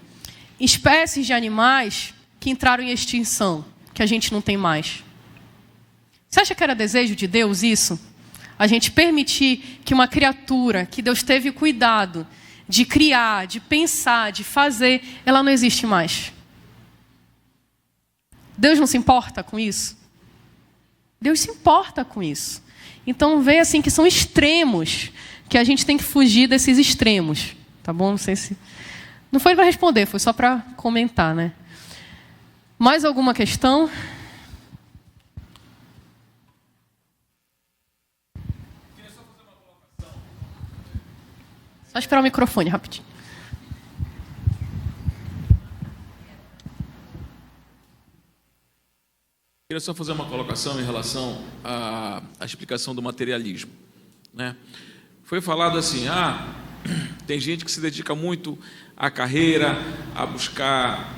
espécies de animais que entraram em extinção, que a gente não tem mais. Você acha que era desejo de Deus isso? A gente permitir que uma criatura que Deus teve cuidado de criar, de pensar, de fazer, ela não existe mais. Deus não se importa com isso? Deus se importa com isso. Então, vê assim que são extremos, que a gente tem que fugir desses extremos. Tá bom? Não sei se... Não foi para responder, foi só para comentar, né? Mais alguma questão? Só esperar o microfone, rapidinho. Queria só fazer uma colocação em relação à explicação do materialismo, né? Foi falado assim, tem gente que se dedica muito à carreira, a buscar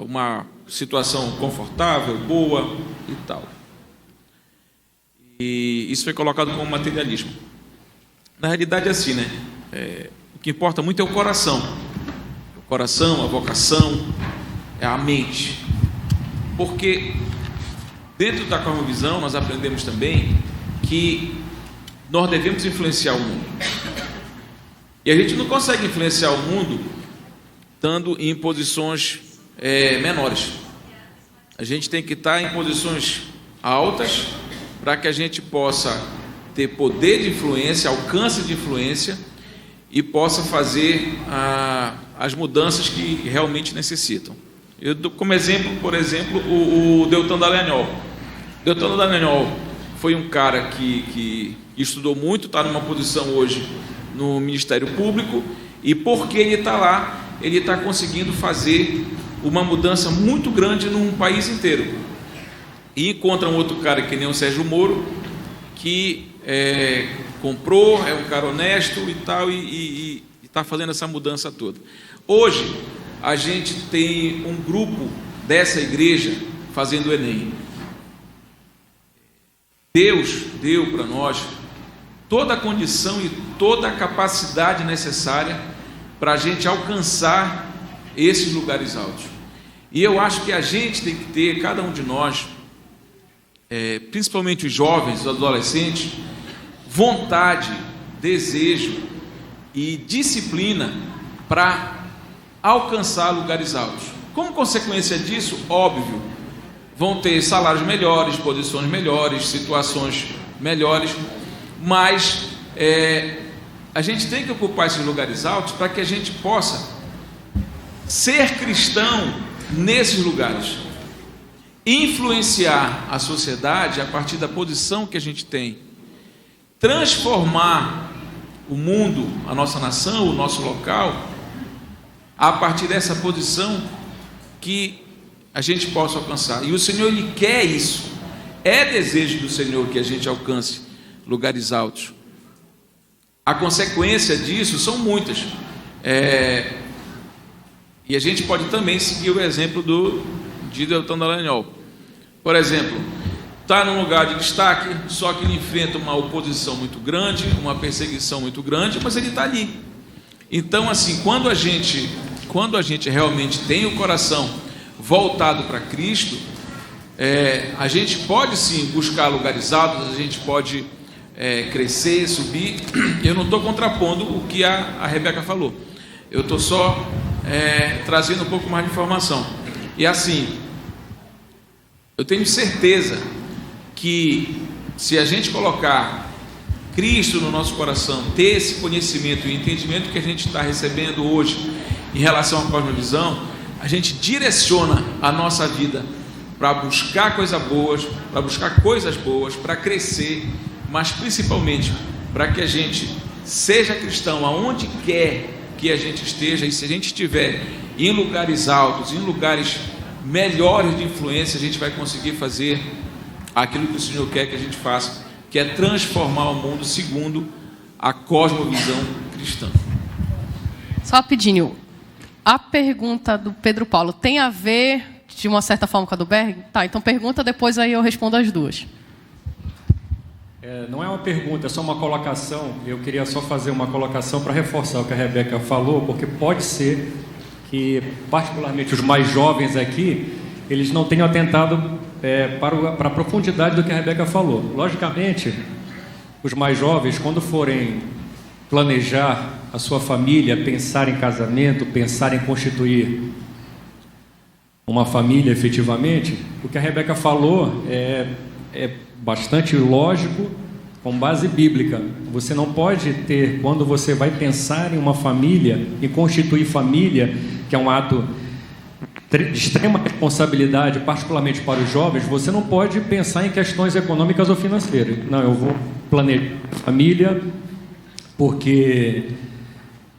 uma situação confortável, boa e tal. E isso foi colocado como materialismo. Na realidade é assim, né? O que importa muito é o coração. O coração, a vocação, é a mente. Porque dentro da cosmovisão nós aprendemos também que nós devemos influenciar o mundo. E a gente não consegue influenciar o mundo estando em posições menores. A gente tem que estar em posições altas para que a gente possa ter poder de influência, alcance de influência e possa fazer as mudanças que realmente necessitam. Eu dou como exemplo, por exemplo, o Deltan Dallagnol. Deltan Dallagnol foi um cara que estudou muito, está numa posição hoje no Ministério Público, e porque ele está lá, ele está conseguindo fazer uma mudança muito grande num país inteiro. E encontra um outro cara que nem o Sérgio Moro, que comprou, é um cara honesto e tal, e está fazendo essa mudança toda. Hoje, a gente tem um grupo dessa igreja fazendo o Enem. Deus deu para nós toda a condição e toda a capacidade necessária para a gente alcançar esses lugares altos. E eu acho que a gente tem que ter, cada um de nós, principalmente os jovens, os adolescentes, vontade, desejo e disciplina para alcançar lugares altos. Como consequência disso, óbvio, vão ter salários melhores, posições melhores, situações melhores, mas a gente tem que ocupar esses lugares altos para que a gente possa ser cristão nesses lugares, influenciar a sociedade a partir da posição que a gente tem, transformar o mundo, a nossa nação, o nosso local, a partir dessa posição que a gente possa alcançar. E o Senhor, Ele quer isso. É desejo do Senhor que a gente alcance lugares altos. A consequência disso são muitas. E a gente pode também seguir o exemplo de Deltan Dallagnol. Por exemplo, está num lugar de destaque, só que ele enfrenta uma oposição muito grande, uma perseguição muito grande, mas ele está ali. Então, assim, quando a gente realmente tem o coração voltado para Cristo, a gente pode sim buscar lugares altos, a gente pode crescer, subir. Eu não estou contrapondo o que a Rebeca falou, eu estou só trazendo um pouco mais de informação. E assim, eu tenho certeza que se a gente colocar Cristo no nosso coração, ter esse conhecimento e entendimento que a gente está recebendo hoje em relação à cosmovisão, a gente direciona a nossa vida para buscar coisas boas, para crescer, mas principalmente para que a gente seja cristão aonde quer que a gente esteja. E se a gente estiver em lugares altos, em lugares melhores de influência, a gente vai conseguir fazer aquilo que o Senhor quer que a gente faça, que é transformar o mundo segundo a cosmovisão cristã. Só rapidinho, a pergunta do Pedro Paulo tem a ver de uma certa forma com a do Berg? Tá, então pergunta, depois aí eu respondo as duas. Não é uma pergunta, é só uma colocação. Eu queria só fazer uma colocação para reforçar o que a Rebeca falou, porque pode ser que, particularmente os mais jovens aqui, eles não tenham atentado para a profundidade do que a Rebeca falou. Logicamente, os mais jovens, quando forem planejar a sua família, pensar em casamento, pensar em constituir uma família efetivamente, o que a Rebeca falou é bastante lógico, com base bíblica. Você não pode ter, quando você vai pensar em uma família e constituir família, que é um ato de extrema responsabilidade, particularmente para os jovens, você não pode pensar em questões econômicas ou financeiras. Não, eu vou planejar família porque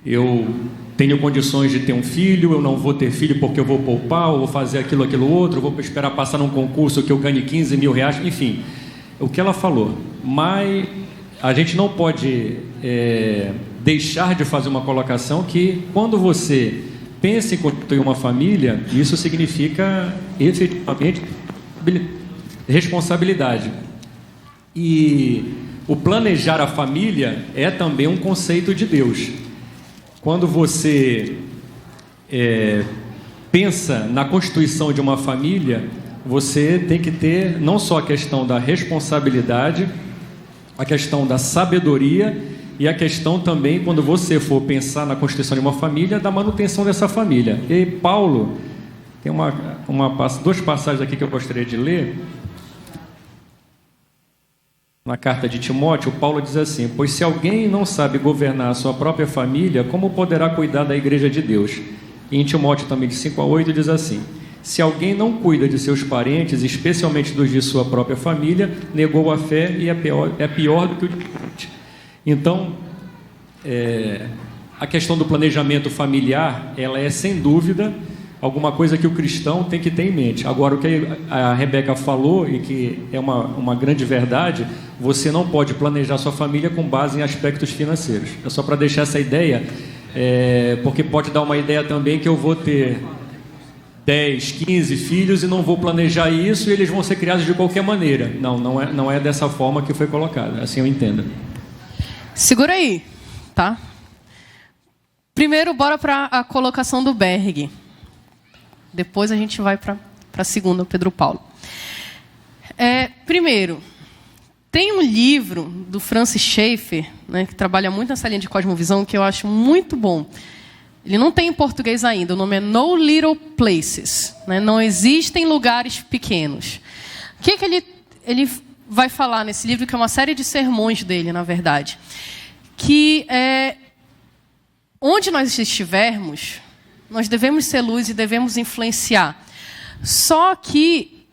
eu tenho condições de ter um filho, eu não vou ter filho porque eu vou poupar, ou vou fazer aquilo outro, eu vou esperar passar num concurso que eu ganhe 15 mil reais, enfim, o que ela falou. Mas a gente não pode deixar de fazer uma colocação que, quando você pensa em constituir uma família, isso significa efetivamente responsabilidade. E o planejar a família é também um conceito de Deus. Quando você pensa na constituição de uma família, você tem que ter não só a questão da responsabilidade, a questão da sabedoria e a questão também, quando você for pensar na constituição de uma família, da manutenção dessa família. E Paulo, tem duas passagens aqui que eu gostaria de ler. Na carta de Timóteo, Paulo diz assim: pois se alguém não sabe governar a sua própria família, como poderá cuidar da igreja de Deus? E em Timóteo também, de 5-8, diz assim: se alguém não cuida de seus parentes, especialmente dos de sua própria família, negou a fé e é pior do que o de... Então, a questão do planejamento familiar, ela é sem dúvida alguma coisa que o cristão tem que ter em mente. Agora, o que a Rebeca falou, e que é uma grande verdade, você não pode planejar sua família com base em aspectos financeiros. É só para deixar essa ideia, porque pode dar uma ideia também que eu vou ter 10, 15 filhos e não vou planejar isso e eles vão ser criados de qualquer maneira. Não é dessa forma que foi colocado, assim eu entendo. Segura aí, tá? Primeiro, bora para a colocação do Berg. Depois a gente vai para a segunda, Pedro Paulo. Primeiro, tem um livro do Francis Schaeffer, né, que trabalha muito nessa linha de cosmovisão, que eu acho muito bom. Ele não tem em português ainda, o nome é No Little Places, né? Não existem lugares pequenos. O que ele vai falar nesse livro, que é uma série de sermões dele, na verdade, que onde nós estivermos, nós devemos ser luz e devemos influenciar. Só que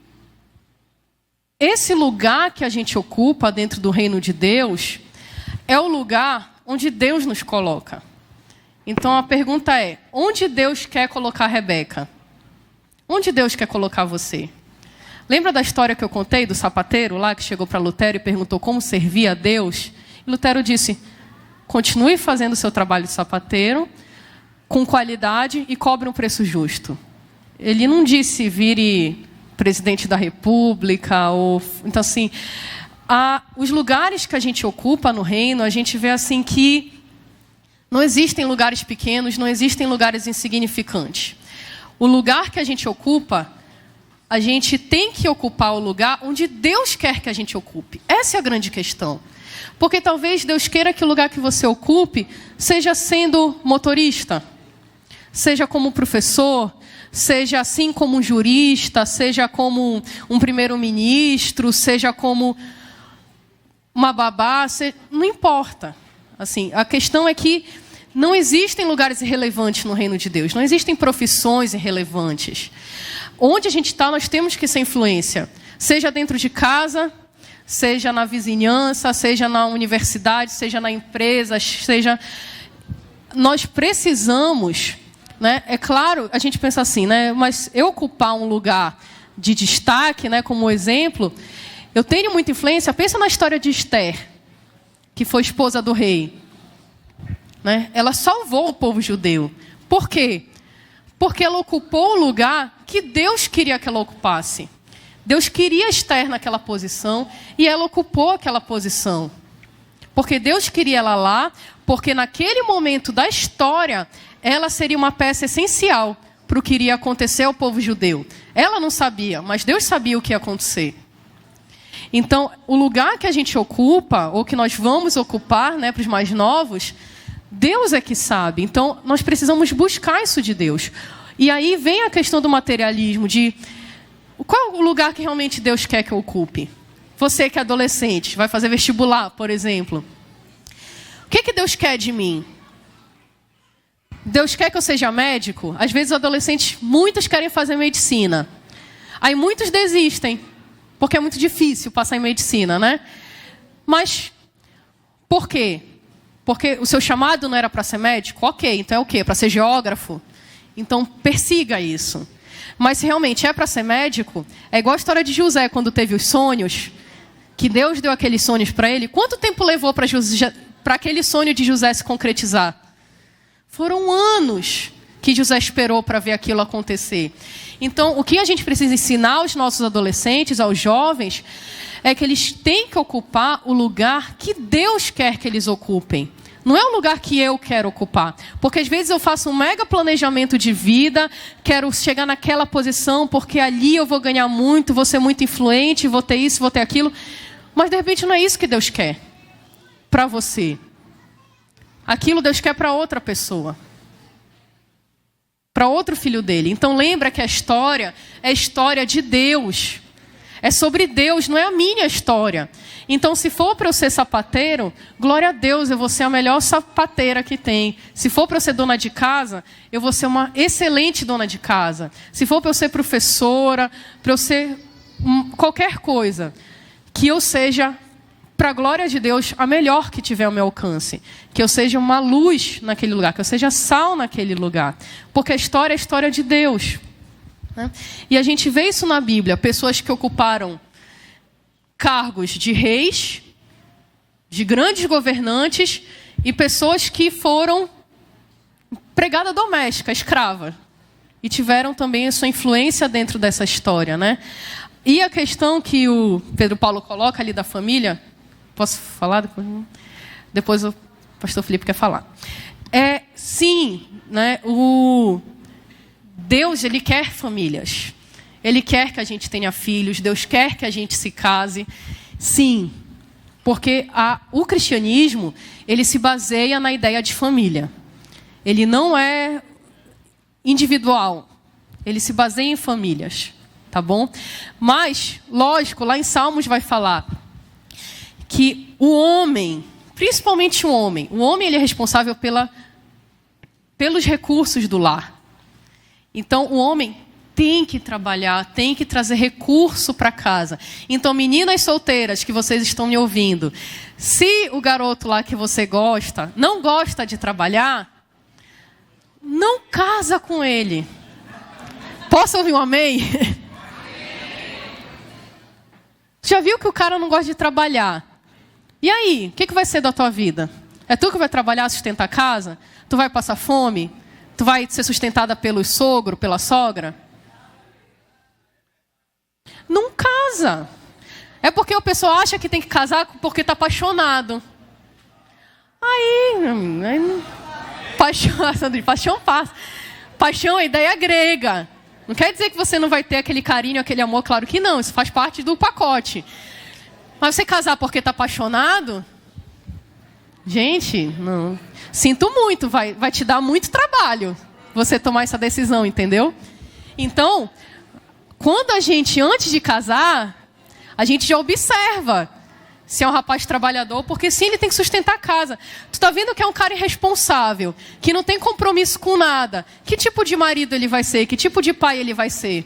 esse lugar que a gente ocupa dentro do reino de Deus é o lugar onde Deus nos coloca. Então a pergunta é: onde Deus quer colocar a Rebeca? Onde Deus quer colocar você? Lembra da história que eu contei do sapateiro lá que chegou para Lutero e perguntou como servir a Deus? E Lutero disse: continue fazendo o seu trabalho de sapateiro com qualidade e cobre um preço justo. Ele não disse vire presidente da República ou... Então assim, os lugares que a gente ocupa no reino, a gente vê assim que não existem lugares pequenos, não existem lugares insignificantes. O lugar que a gente ocupa, a gente tem que ocupar o lugar onde Deus quer que a gente ocupe. Essa é a grande questão. Porque talvez Deus queira que o lugar que você ocupe seja sendo motorista, seja como professor, seja assim como um jurista, seja como um primeiro-ministro, seja como uma babá, não importa. Assim, a questão é que não existem lugares irrelevantes no reino de Deus, não existem profissões irrelevantes. Onde a gente está, nós temos que ser influência, seja dentro de casa, seja na vizinhança, seja na universidade, seja na empresa, seja... Nós precisamos, né? É claro, a gente pensa assim, né? Mas eu ocupar um lugar de destaque, né, como exemplo, eu tenho muita influência. Pensa na história de Esther, que foi esposa do rei. Né? Ela salvou o povo judeu. Por quê? Porque ela ocupou o lugar que Deus queria que ela ocupasse. Deus queria Esther naquela posição e ela ocupou aquela posição. Porque Deus queria ela lá, porque naquele momento da história, ela seria uma peça essencial para o que iria acontecer ao povo judeu. Ela não sabia, mas Deus sabia o que ia acontecer. Então, o lugar que a gente ocupa, ou que nós vamos ocupar, né, para os mais novos, Deus é que sabe. Então, nós precisamos buscar isso de Deus. E aí vem a questão do materialismo, de qual é o lugar que realmente Deus quer que eu ocupe? Você que é adolescente, vai fazer vestibular, por exemplo. O que Deus quer de mim? Deus quer que eu seja médico? Às vezes os adolescentes, muitos querem fazer medicina. Aí muitos desistem, porque é muito difícil passar em medicina, né? Mas por quê? Porque o seu chamado não era para ser médico? Ok, então é o quê? Para ser geógrafo? Então persiga isso. Mas se realmente é para ser médico, é igual a história de José, quando teve os sonhos, que Deus deu aqueles sonhos para ele. Quanto tempo levou para aquele sonho de José se concretizar? Foram anos que José esperou para ver aquilo acontecer. Então, o que a gente precisa ensinar aos nossos adolescentes, aos jovens, é que eles têm que ocupar o lugar que Deus quer que eles ocupem. Não é o lugar que eu quero ocupar. Porque às vezes eu faço um mega planejamento de vida, quero chegar naquela posição, porque ali eu vou ganhar muito, vou ser muito influente, vou ter isso, vou ter aquilo. Mas de repente não é isso que Deus quer para você. Aquilo Deus quer para outra pessoa. Para outro filho dele. Então lembra que a história é a história de Deus. É sobre Deus, não é a minha história. Então, se for para eu ser sapateiro, glória a Deus, eu vou ser a melhor sapateira que tem. Se for para eu ser dona de casa, eu vou ser uma excelente dona de casa. Se for para eu ser professora, para eu ser qualquer coisa, que eu seja, para a glória de Deus, a melhor que tiver ao meu alcance. Que eu seja uma luz naquele lugar, que eu seja sal naquele lugar. Porque a história é a história de Deus. Né? E a gente vê isso na Bíblia, pessoas que ocuparam cargos de reis, de grandes governantes e pessoas que foram empregada doméstica, escrava. E tiveram também a sua influência dentro dessa história, né? E a questão que o Pedro Paulo coloca ali da família, posso falar depois? Depois o pastor Felipe quer falar. Sim, né? Deus, ele quer famílias. Ele quer que a gente tenha filhos. Deus quer que a gente se case. Sim, porque o cristianismo, ele se baseia na ideia de família. Ele não é individual. Ele se baseia em famílias. Tá bom? Mas, lógico, lá em Salmos vai falar que o homem, principalmente o homem ele é responsável pelos recursos do lar. Então, o homem tem que trabalhar, tem que trazer recurso para casa. Então, meninas solteiras que vocês estão me ouvindo, se o garoto lá que você gosta, não gosta de trabalhar, não casa com ele. Posso ouvir um amém? Já viu que o cara não gosta de trabalhar? E aí, o que vai ser da tua vida? É tu que vai trabalhar, sustentar a casa? Tu vai passar fome? Tu vai ser sustentada pelo sogro, pela sogra? Não casa. É porque a pessoa acha que tem que casar porque está apaixonado. Paixão passa. Paixão é ideia grega. Não quer dizer que você não vai ter aquele carinho, aquele amor, claro que não. Isso faz parte do pacote. Mas você casar porque está apaixonado? Gente, não. Sinto muito, vai te dar muito trabalho você tomar essa decisão, entendeu? Então, quando a gente, antes de casar, a gente já observa se é um rapaz trabalhador, porque sim, ele tem que sustentar a casa. Tu está vendo que é um cara irresponsável, que não tem compromisso com nada. Que tipo de marido ele vai ser? Que tipo de pai ele vai ser?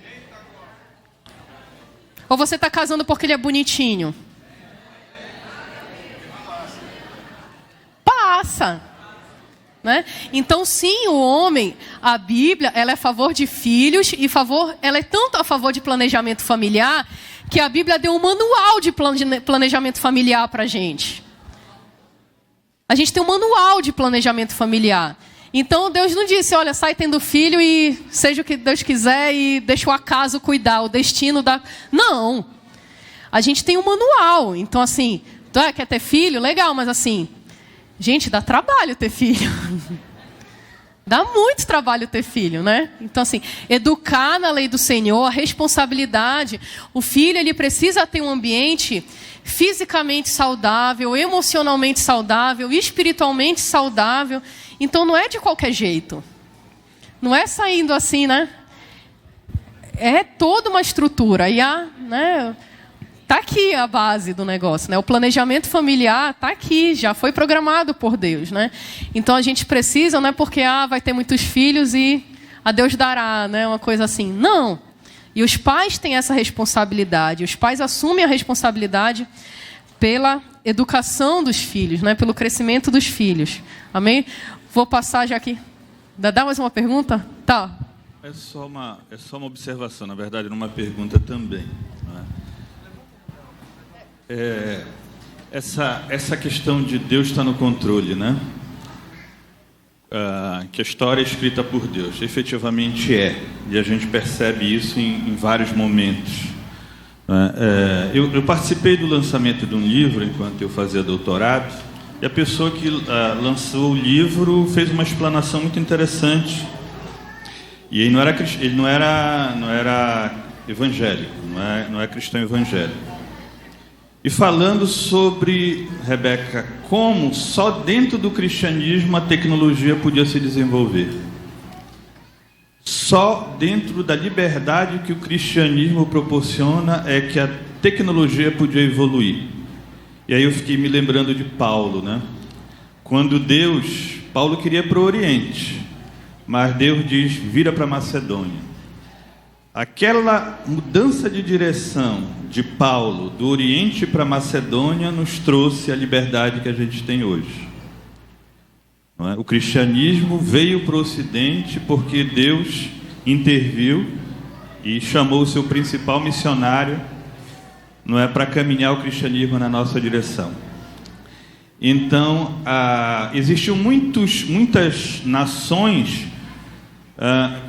Ou você está casando porque ele é bonitinho? Passa. Né? Então, sim, o homem, a Bíblia, ela é a favor de filhos e ela é tanto a favor de planejamento familiar que a Bíblia deu um manual de planejamento familiar para a gente. A gente tem um manual de planejamento familiar. Então, Deus não disse, olha, sai tendo filho e seja o que Deus quiser e deixa o acaso cuidar, o destino da... Não. A gente tem um manual. Então, assim, tu quer ter filho? Legal, mas assim... Gente, dá trabalho ter filho. Dá muito trabalho ter filho, né? Então, assim, educar na lei do Senhor, a responsabilidade. O filho, ele precisa ter um ambiente fisicamente saudável, emocionalmente saudável, espiritualmente saudável. Então, não é de qualquer jeito. Não é saindo assim, né? É toda uma estrutura. E tá aqui a base do negócio, né? O planejamento familiar tá aqui, já foi programado por Deus, né? Então a gente precisa, não é porque vai ter muitos filhos e a Deus dará, né? Uma coisa assim. Não. E os pais têm essa responsabilidade. Os pais assumem a responsabilidade pela educação dos filhos, né? Pelo crescimento dos filhos. Amém? Vou passar já aqui. Dá mais uma pergunta? Tá. É só uma observação, na verdade, numa pergunta também. Não é? Essa questão de Deus estar no controle, né? Que a história é escrita por Deus, efetivamente é, e a gente percebe isso em vários momentos. Eu participei do lançamento de um livro enquanto eu fazia doutorado, e a pessoa que lançou o livro fez uma explanação muito interessante. E ele não era evangélico, não é cristão evangélico. E falando sobre, Rebeca, como só dentro do cristianismo a tecnologia podia se desenvolver. Só dentro da liberdade que o cristianismo proporciona é que a tecnologia podia evoluir. E aí eu fiquei me lembrando de Paulo, né? Quando Paulo queria para o Oriente, mas Deus diz, vira para Macedônia. Aquela mudança de direção de Paulo, do Oriente para Macedônia, nos trouxe a liberdade que a gente tem hoje. Não é? O cristianismo veio para o Ocidente porque Deus interviu e chamou o seu principal missionário, não é, para caminhar o cristianismo na nossa direção. Então, existiam muitas nações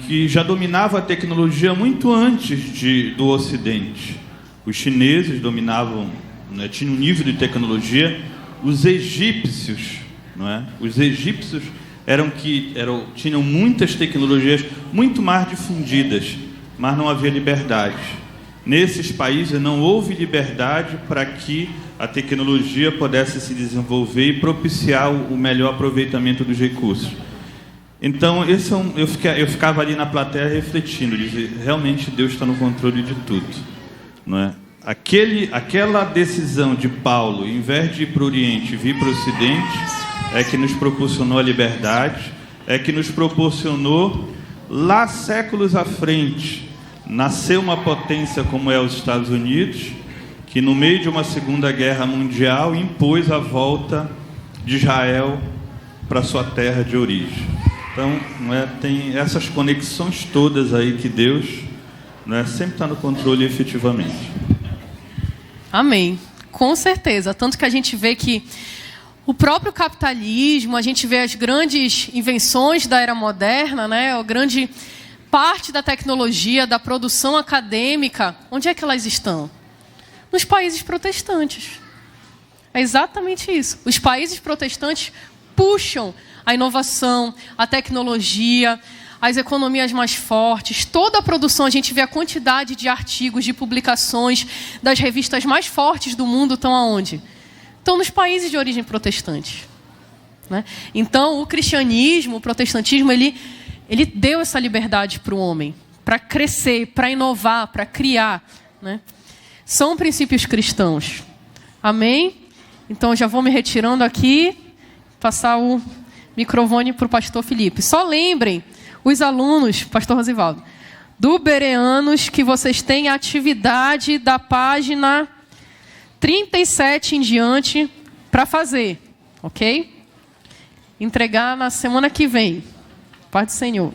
que já dominavam a tecnologia muito antes do Ocidente. Os chineses dominavam, né, tinham um nível de tecnologia. Os egípcios, não é? Os egípcios tinham muitas tecnologias muito mais difundidas, mas não havia liberdade. Nesses países não houve liberdade para que a tecnologia pudesse se desenvolver e propiciar o melhor aproveitamento dos recursos. Então, eu ficava ali na plateia refletindo, dizer, realmente Deus está no controle de tudo, não é? Aquela decisão de Paulo, em vez de ir para o Oriente e vir para o Ocidente, é que nos proporcionou a liberdade, é que nos proporcionou, lá séculos à frente, nascer uma potência como é os Estados Unidos, que no meio de uma Segunda Guerra Mundial impôs a volta de Israel para sua terra de origem. Então, não é, tem essas conexões todas aí que Deus, não é, sempre está no controle efetivamente. Amém. Com certeza. Tanto que a gente vê que o próprio capitalismo, a gente vê as grandes invenções da era moderna, né? A grande parte da tecnologia, da produção acadêmica, onde é que elas estão? Nos países protestantes. É exatamente isso. Os países protestantes puxam a inovação, a tecnologia, as economias mais fortes, toda a produção. A gente vê a quantidade de artigos, de publicações das revistas mais fortes do mundo estão aonde? Estão nos países de origem protestante, né? Então, o cristianismo, o protestantismo, ele deu essa liberdade para o homem, para crescer, para inovar, para criar, né? São princípios cristãos. Amém? Então, já vou me retirando aqui, passar o microfone para o pastor Felipe. Só lembrem, os alunos, pastor Rosivaldo, do Bereanos, que vocês têm a atividade da página 37 em diante para fazer, ok? Entregar na semana que vem. Paz do Senhor.